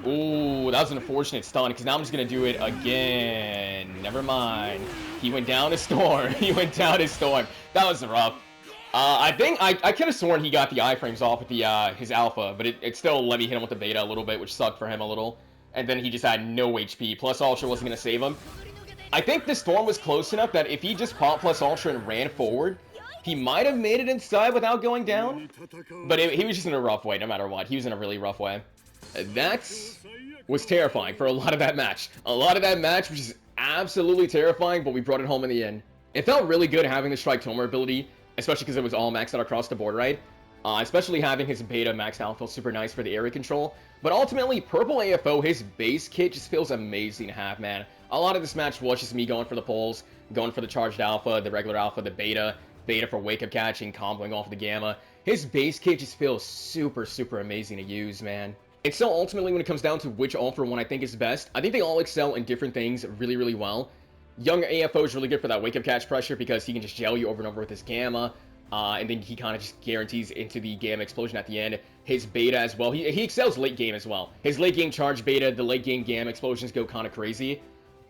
Ooh, that was an unfortunate stun, because now I'm just going to do it again. Never mind. He went down to Storm. He went down to Storm. That was rough. I think I could have sworn he got the iframes off with the his alpha, but it still let me hit him with the beta a little bit, which sucked for him a little. And then he just had no HP. Plus Ultra wasn't going to save him. I think the Storm was close enough that if he just popped plus Ultra and ran forward, he might have made it inside without going down. But he was just in a rough way, no matter what. He was in a really rough way. That was terrifying for a lot of that match. A lot of that match was just absolutely terrifying, but we brought it home in the end. It felt really good having the Strike Tomer ability, especially because it was all maxed out across the board, right? Especially having his beta maxed out feels super nice for the area control. But ultimately, Purple AFO, his base kit just feels amazing to have, man. A lot of this match was just me going for the pulls, going for the charged alpha, the regular alpha, the beta for wake-up catching, comboing off the gamma. His base kit just feels super, super amazing to use, man. And so ultimately, when it comes down to which All For One I think is best, I think they all excel in different things really, really well. Young AFO is really good for that wake-up catch pressure because he can just gel you over and over with his gamma. And then he kind of just guarantees into the gamma explosion at the end. His beta as well. He excels late game as well. His late game charge beta, the late game gamma explosions go kind of crazy.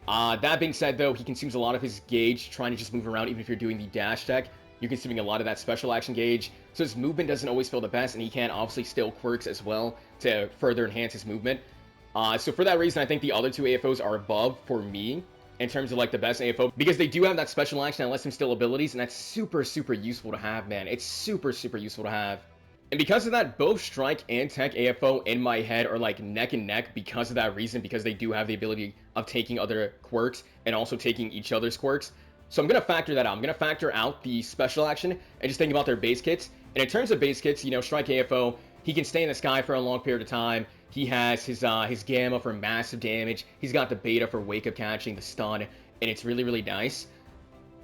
That being said, though, he consumes a lot of his gauge trying to just move around. Even if you're doing the dash tech, you're consuming a lot of that special action gauge. So his movement doesn't always feel the best, and he can obviously still quirks as well to further enhance his movement. So for that reason, I think the other two AFOs are above for me in terms of like the best AFO, because they do have that special action that lets him steal abilities, and that's super, super useful to have, man. It's super, super useful to have. And because of that, both Strike and Tech AFO in my head are like neck and neck because of that reason, because they do have the ability of taking other quirks and also taking each other's quirks. So I'm going to factor that out. I'm going to factor out the special action and just think about their base kits. And in terms of base kits, you know, Strike AFO, he can stay in the sky for a long period of time. He has his gamma for massive damage. He's got the beta for wake-up catching, the stun, and it's really, really nice.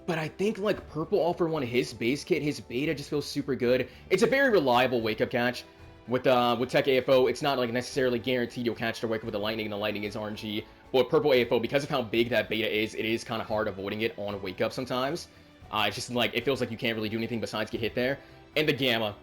But I think, like, Purple All For One, his base kit, his beta just feels super good. It's a very reliable wake-up catch. With Tech AFO, it's not, like, necessarily guaranteed you'll catch the wake-up with the lightning, and the lightning is RNG. But with Purple AFO, because of how big that beta is, it is kind of hard avoiding it on wake-up sometimes. It's just, like, it feels like you can't really do anything besides get hit there. And the gamma.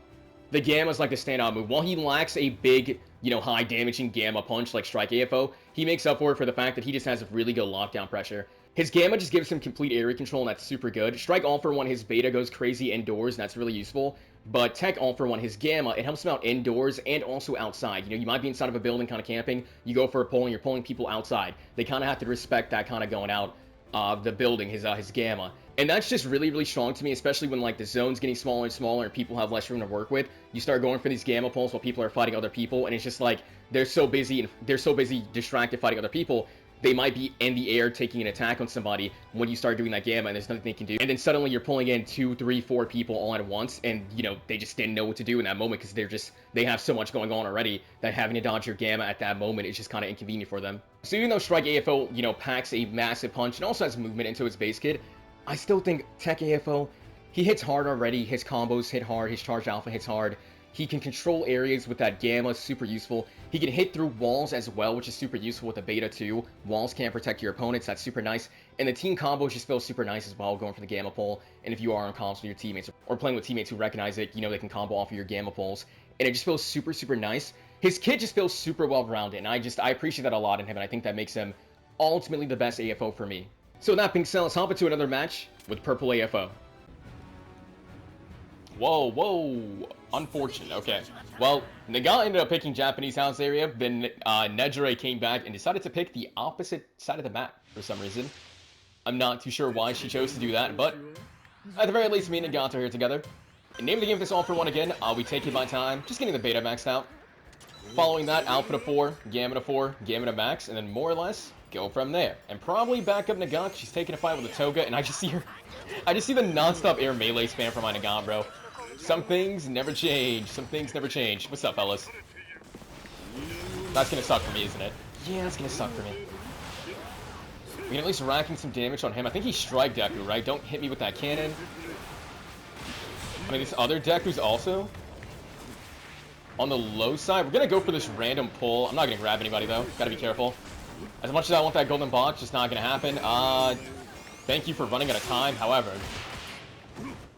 The gamma's like the standout move. While he lacks a big, you know, high damaging gamma punch like Strike AFO, he makes up for it for the fact that he just has really good lockdown pressure. His gamma just gives him complete area control, and that's super good. Strike All For One, his beta goes crazy indoors, and that's really useful. But Tech All For One, his gamma, it helps him out indoors and also outside. You know, you might be inside of a building kind of camping, you go for a pull and you're pulling people outside. They kind of have to respect that kind of going out the building, his gamma. And that's just really, really strong to me, especially when, like, the zone's getting smaller and smaller and people have less room to work with. You start going for these gamma pulls while people are fighting other people, and it's just like, they're so busy distracted fighting other people, they might be in the air taking an attack on somebody when you start doing that gamma, and there's nothing they can do. And then suddenly you're pulling in 2, 3, 4 people all at once, and, you know, they just didn't know what to do in that moment because they have so much going on already that having to dodge your gamma at that moment is just kind of inconvenient for them. So even though Strike AFO, you know, packs a massive punch and also has movement into its base kit, I still think Tech AFO, he hits hard already. His combos hit hard. His charged alpha hits hard. He can control areas with that gamma, super useful. He can hit through walls as well, which is super useful with the beta too. Walls can't protect your opponents, that's super nice. And the team combos just feel super nice as well, going for the gamma pull. And if you are on comms with your teammates or playing with teammates who recognize it, you know they can combo off of your gamma pulls. And it just feels super, super nice. His kit just feels super well-rounded, and I appreciate that a lot in him, and I think that makes him ultimately the best AFO for me. So with that being said, let's hop into another match with Purple AFO. Whoa, unfortunate. Okay, well, Naga ended up picking Japanese house area, then Nejire came back and decided to pick the opposite side of the map for some reason. I'm not too sure why she chose to do that, but at the very least, me and Nagata are here together. And name of the game for this All For One again, we take it by time, just getting the beta maxed out. Following that, alpha to 4, gamma to 4, gamma to max, and then more or less go from there. And probably back up Nagant. She's taking a fight with a Toga, and I just see the non-stop air melee spam from my Nagant, bro. Some things never change. Some things never change. What's up, fellas? That's gonna suck for me, isn't it? Yeah, that's gonna suck for me. We can at least racking some damage on him. I think he's Strike Deku, right? Don't hit me with that cannon. I mean, this other deck who's also on the low side. We're going to go for this random pull. I'm not going to grab anybody, though. Got to be careful. As much as I want that golden box, just not going to happen. Thank you for running out of time. However,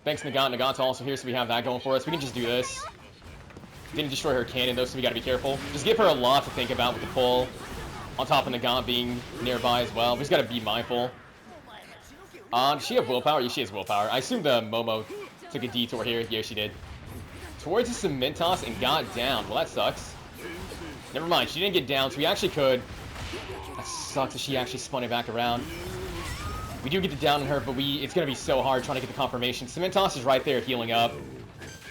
thanks, Nagant. Nagant's also here, so we have that going for us. We can just do this. Didn't destroy her cannon, though, so we got to be careful. Just give her a lot to think about with the pull. On top of Nagant being nearby as well. We just got to be mindful. Does she have willpower? Yeah, she has willpower. I assume the Momo took a detour here. Yeah, she did. Towards the cement toss and got down. Well, that sucks. Never mind. She didn't get down, so we actually could. That sucks that she actually spun it back around. We do get the down on her, but it's going to be so hard trying to get the confirmation. Cement toss is right there healing up.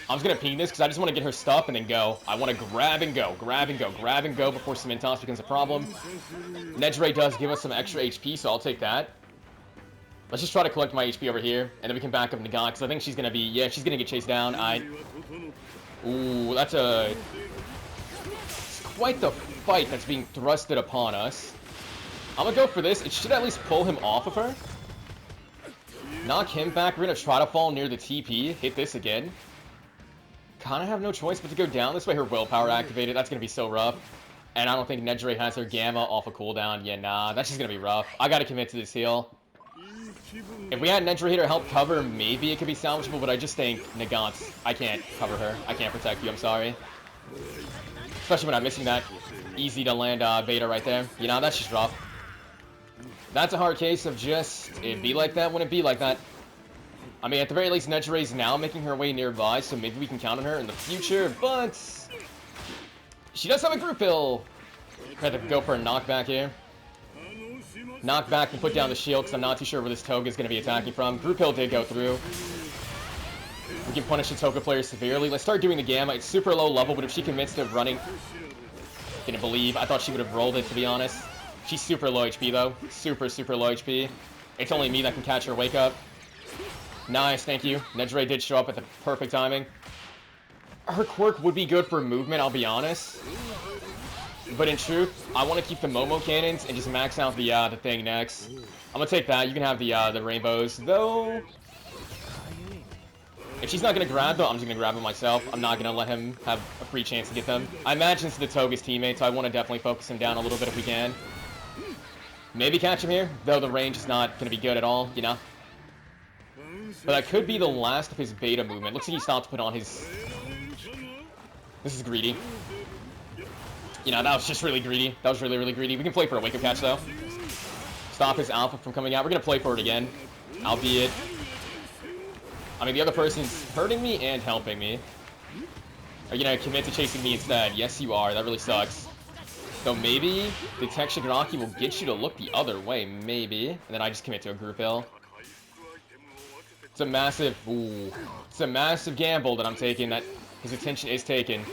I'm just going to ping this because I just want to get her stuff and then go. I want to grab and go, grab and go, grab and go before cement toss becomes a problem. Nejire does give us some extra HP, so I'll take that. Let's just try to collect my HP over here, and then we can back up Nagant, because I think she's going to be, yeah, she's going to get chased down. Ooh, that's it's quite the fight that's being thrusted upon us. I'm going to go for this. It should at least pull him off of her. Knock him back. We're going to try to fall near the TP. Hit this again. Kind of have no choice but to go down this way. Her willpower activated. That's going to be so rough. And I don't think Nejire has her Gamma off a cooldown. Yeah, nah, that's just going to be rough. I got to commit to this heal. If we had Nejire here to help cover, maybe it could be salvageable, but I just think Nagant, I can't cover her. I can't protect you, I'm sorry. Especially when I'm missing that easy to land Beta right there. You know, that's just rough. That's a hard case of just, it'd be like that when it be like that. I mean, at the very least, Nejire's now making her way nearby, so maybe we can count on her in the future, but she does have a group hill. Had to go for a knockback here. Knock back and put down the shield because I'm not too sure where this Toga is going to be attacking from. Group hill did go through. We can punish the Toga player severely. Let's start doing the Gamma. It's super low level, but if she commits to running... Didn't believe. I thought she would have rolled it, to be honest. She's super low HP, though. Super, super low HP. It's only me that can catch her wake up. Nice, thank you. Nejire did show up at the perfect timing. Her quirk would be good for movement, I'll be honest. But in truth, I want to keep the Momo cannons and just max out the thing next. I'm gonna take that. You can have the rainbows, though. If she's not gonna grab them, I'm just gonna grab them myself. I'm not gonna let him have a free chance to get them. I imagine it's the Toga's teammate, so I want to definitely focus him down a little bit if we can. Maybe catch him here, though the range is not gonna be good at all, you know. But that could be the last of his beta movement. Looks like he stopped to put on his. This is greedy. You know, that was just really greedy. That was really, really greedy. We can play for a wake-up catch, though. Stop his alpha from coming out. We're going to play for it again. Albeit... I mean, the other person's hurting me and helping me. Are you going to commit to chasing me instead? Yes, you are. That really sucks. So maybe the Tech Shigaraki will get you to look the other way. Maybe. And then I just commit to a group hill. It's a massive... Ooh. It's a massive gamble that I'm taking. That his attention is taken.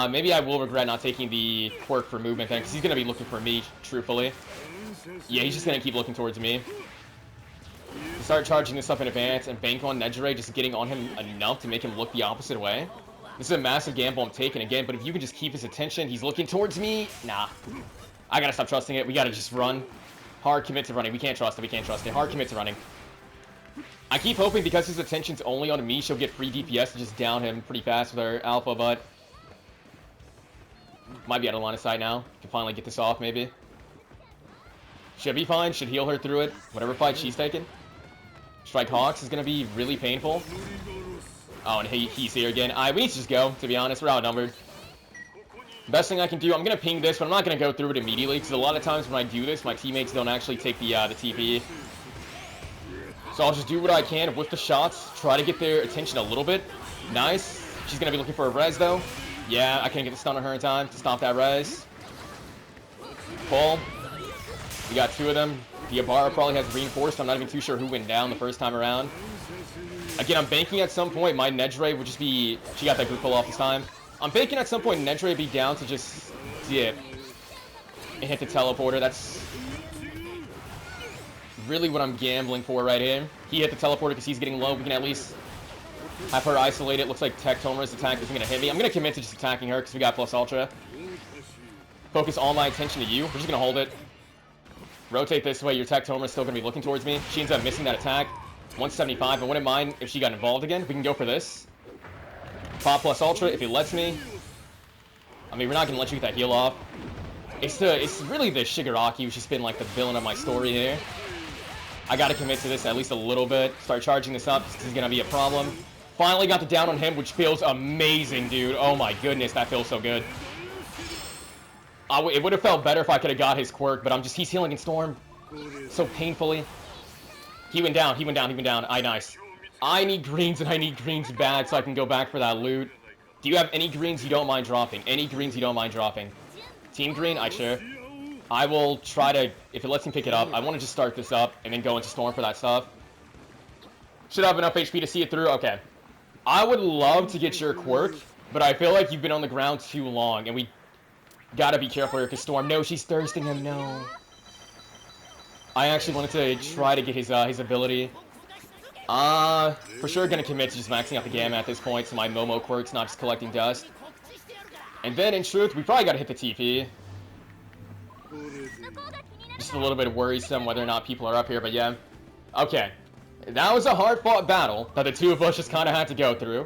Maybe I will regret not taking the quirk for movement then, because he's going to be looking for me, truthfully. Yeah, he's just going to keep looking towards me. Start charging this up in advance and bank on Nejire, just getting on him enough to make him look the opposite way. This is a massive gamble I'm taking again, but if you can just keep his attention, he's looking towards me. Nah. I got to stop trusting it. We got to just run. Hard commit to running. We can't trust it. We can't trust it. Hard commit to running. I keep hoping because his attention's only on me, she'll get free DPS to just down him pretty fast with her alpha, but... Might be out of line of sight now. Can finally get this off, maybe. Should be fine. Should heal her through it. Whatever fight she's taking. Strike Hawks is going to be really painful. Oh, and he's here again. We need to just go, to be honest. We're outnumbered. Best thing I can do, I'm going to ping this, but I'm not going to go through it immediately, because a lot of times when I do this, my teammates don't actually take the TP. So I'll just do what I can with the shots. Try to get their attention a little bit. Nice. She's going to be looking for a res, though. Yeah, I couldn't get the stun on her in time to stop that res. Pull. We got two of them. Diabolical probably has reinforced. I'm not even too sure who went down the first time around. Again, I'm banking at some point my Nejire would just be... She got that group pull off this time. I'm banking at some point Nejire would be down to just dip and hit the teleporter. That's really what I'm gambling for right here. He hit the teleporter because he's getting low. We can at least... have her isolated. Looks like Tech Tomer's attack isn't going to hit me. I'm going to commit to just attacking her because we got plus ultra. Focus all my attention to you. We're just going to hold it. Rotate this way. Your Tech Tomer's still going to be looking towards me. She ends up missing that attack. 175. I wouldn't mind if she got involved again. We can go for this. Pop plus Ultra if it lets me. I mean, we're not going to let you get that heal off. It's really the Shigaraki who's just been like the villain of my story here. I got to commit to this at least a little bit. Start charging this up. This is going to be a problem. Finally got the down on him, which feels amazing, dude. Oh my goodness, that feels so good. It would have felt better if I could have got his quirk, but he's healing in Storm so painfully. He went down, he went down, he went down. Nice. I need greens, and I need greens bad so I can go back for that loot. Do you have any greens you don't mind dropping? Any greens you don't mind dropping? Team green? Sure. I will try to, if it lets me pick it up, I want to just start this up and then go into Storm for that stuff. Should have enough HP to see it through. Okay. I would love to get your quirk, but I feel like you've been on the ground too long, and we gotta be careful here, because Storm, no, she's thirsting him, no. I actually wanted to try to get his ability. For sure gonna commit to just maxing out the Gamma at this point, so my Momo quirk's not just collecting dust. And then, in truth, we probably gotta hit the TP. Just a little bit worrisome whether or not people are up here, but yeah. Okay. That was a hard-fought battle that the two of us just kind of had to go through.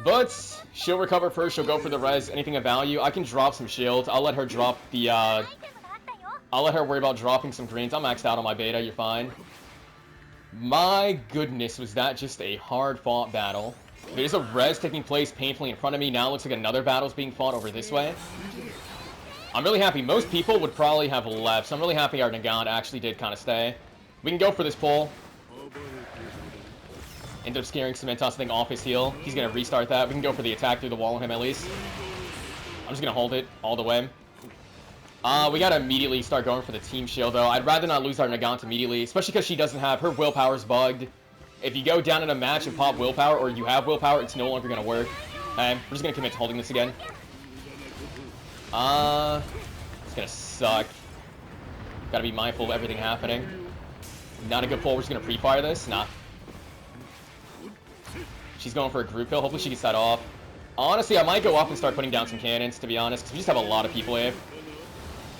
But she'll recover first. She'll go for the res. Anything of value. I can drop some shields. I'll let her drop the, I'll let her worry about dropping some greens. I'm maxed out on my beta. You're fine. My goodness, was that just a hard-fought battle. There's a res taking place painfully in front of me. Now it looks like another battle's being fought over this way. I'm really happy. Most people would probably have left, so I'm really happy our Nagant actually did kind of stay. We can go for this pull. Ended up scaring Cementos thing off his heal. He's going to restart that. We can go for the attack through the wall on him at least. I'm just going to hold it all the way. We got to immediately start going for the team shield, though. I'd rather not lose our Nagant immediately, especially because she doesn't have... Her willpower's bugged. If you go down in a match and pop willpower, or you have willpower, it's no longer going to work. Okay, we're just going to commit to holding this again. It's going to suck. Got to be mindful of everything happening. Not a good pull. We're just going to pre-fire this. Nah. She's going for a group kill. Hopefully she gets that off. Honestly, I might go up and start putting down some cannons, to be honest, because we just have a lot of people here.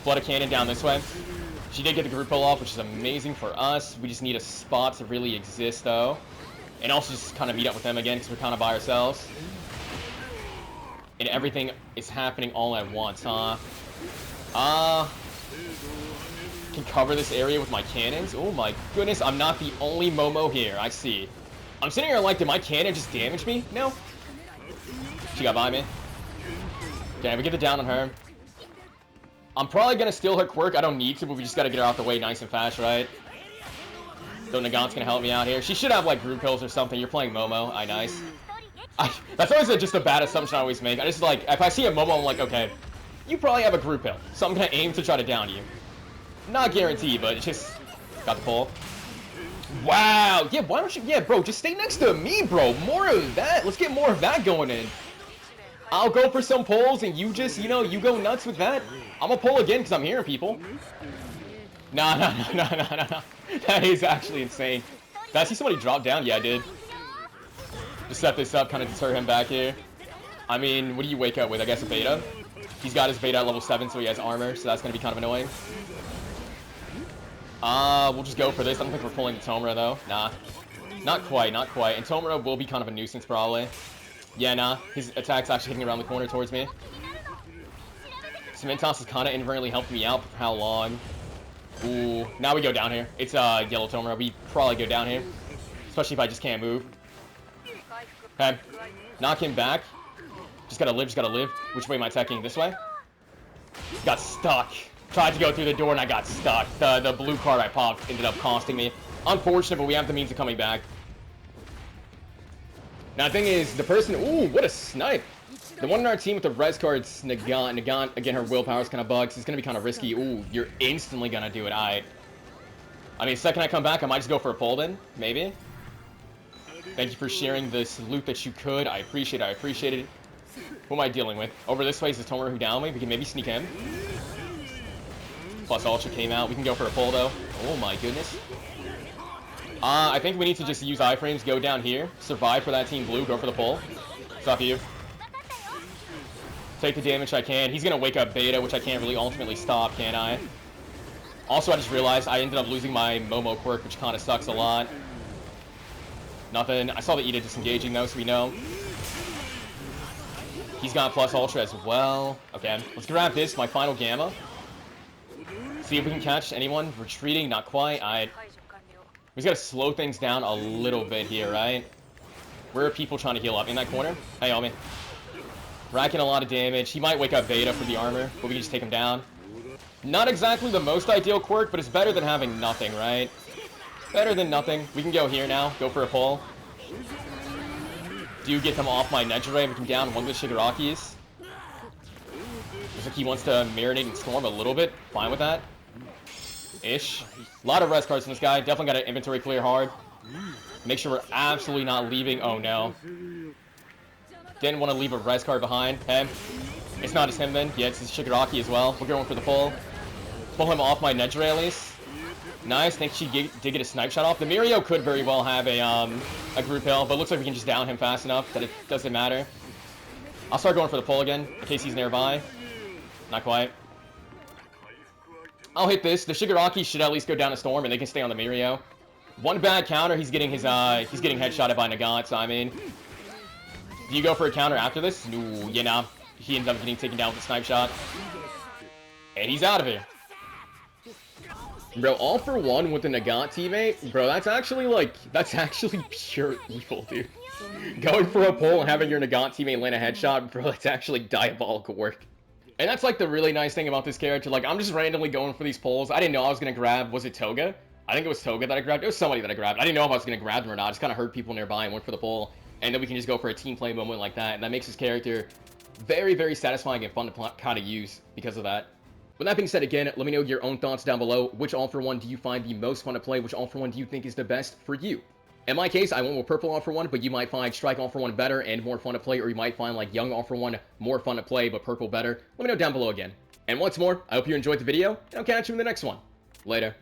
Flood a cannon down this way. She did get the group kill off, which is amazing for us. We just need a spot to really exist, though. And also just kind of meet up with them again, because we're kind of by ourselves. And everything is happening all at once, huh? Can cover this area with my cannons. Oh my goodness, I'm not the only Momo here. I see. I'm sitting here like, did my cannon just damage me? No. She got by me. Okay, we get the down on her. I'm probably going to steal her quirk. I don't need to, but we just got to get her out the way nice and fast, right? So Nagant's going to help me out here. She should have, like, group kills or something. You're playing Momo. Nice. That's always just a bad assumption I always make. I just, like, if I see a Momo, I'm like, okay, you probably have a group kill. So I'm going to aim to try to down you. Not guaranteed, but just got the pull. Wow. Yeah, why don't you... Yeah, bro, just stay next to me, bro. More of that. Let's get more of that going in. I'll go for some pulls, and you just, you know, you go nuts with that. I'm gonna pull again, because I'm hearing people. Nah. That is actually insane. Did I see somebody drop down? Yeah, I did. Just set this up, kind of deter him back here. I mean, what do you wake up with? I guess a beta. He's got his beta at level 7, so he has armor, so that's gonna be kind of annoying. We'll just go for this. I don't think we're pulling the Tomura, though. Nah. Not quite. And Tomura will be kind of a nuisance, probably. Yeah, nah. His attack's actually hitting around the corner towards me. Cementos is kind of inadvertently helping me out, but for how long? Ooh. Now we go down here. It's yellow Tomura. We probably go down here. Especially if I just can't move. Okay. Knock him back. Just gotta live. Which way am I attacking? This way? Got stuck. Tried to go through the door and I got stuck. The blue card I popped ended up costing me. Unfortunate, but we have the means of coming back. Now, the thing is, the person... Ooh, what a snipe. The one in our team with the res card's Nagant. Nagant, again, her willpower's kind of bugged. So it's going to be kind of risky. Ooh, you're instantly going to do it. I mean, second I come back, I might just go for a pull then. Maybe. Thank you for sharing this loot that you could. I appreciate it. Who am I dealing with? Over this way is the Tomura who downed me. We can maybe sneak him. Plus Ultra came out. We can go for a pull, though. Oh, my goodness. I think we need to just use iframes, go down here, survive for that team blue, go for the pull. It's up to you. Take the damage I can. He's going to wake up beta, which I can't really ultimately stop, can I? Also, I just realized I ended up losing my Momo quirk, which kind of sucks a lot. Nothing. I saw the Ida disengaging though, so we know. He's got plus ultra as well. Okay, let's grab this, my final gamma. See if we can catch anyone. Retreating, not quite. We just gotta slow things down a little bit here, right? Where are people trying to heal up? In that corner? Hey, Omi. Racking a lot of damage. He might wake up Beta for the armor, but we can just take him down. Not exactly the most ideal quirk, but it's better than having nothing, right? Better than nothing. We can go here now. Go for a pull. Do get them off my Nejire. We can down one of the Shigarakis. Looks like he wants to marinate and storm a little bit. Fine with that. Ish. A lot of res cards from this guy. Definitely got to inventory clear hard. Make sure we're absolutely not leaving. Oh, no. Didn't want to leave a res card behind. Okay. It's not just him then. Yeah, it's his Shigaraki as well. We're going for the pull. Pull him off my Nejire at least. Nice. Think she did get a snipe shot off. The Mirio could very well have a group hill, but it looks like we can just down him fast enough that it doesn't matter. I'll start going for the pull again in case he's nearby. Not quite. I'll hit this. The Shigaraki should at least go down a storm, and they can stay on the Mirio. One bad counter, he's getting headshotted by Nagat, so I mean... Do you go for a counter after this? No, you know. He ends up getting taken down with a snipe shot. And he's out of here. Bro, all for one with the Nagat teammate? Bro, that's actually pure evil, dude. Going for a pull and having your Nagat teammate land a headshot, bro, that's actually diabolical work. And that's like the really nice thing about this character. Like, I'm just randomly going for these pulls. I didn't know I was going to grab, was it Toga? I think it was Toga that I grabbed. It was somebody that I grabbed. I didn't know if I was going to grab them or not. I just kind of heard people nearby and went for the pull. And then we can just go for a team play moment like that. And that makes this character very, very satisfying and fun to kind of use because of that. With that being said, again, let me know your own thoughts down below. Which All For One do you find the most fun to play? Which All For One do you think is the best for you? In my case, I went with Purple All For One, but you might find Strike All For One better and more fun to play, or you might find like Young All For One more fun to play, but Purple better. Let me know down below again. And once more, I hope you enjoyed the video, and I'll catch you in the next one. Later.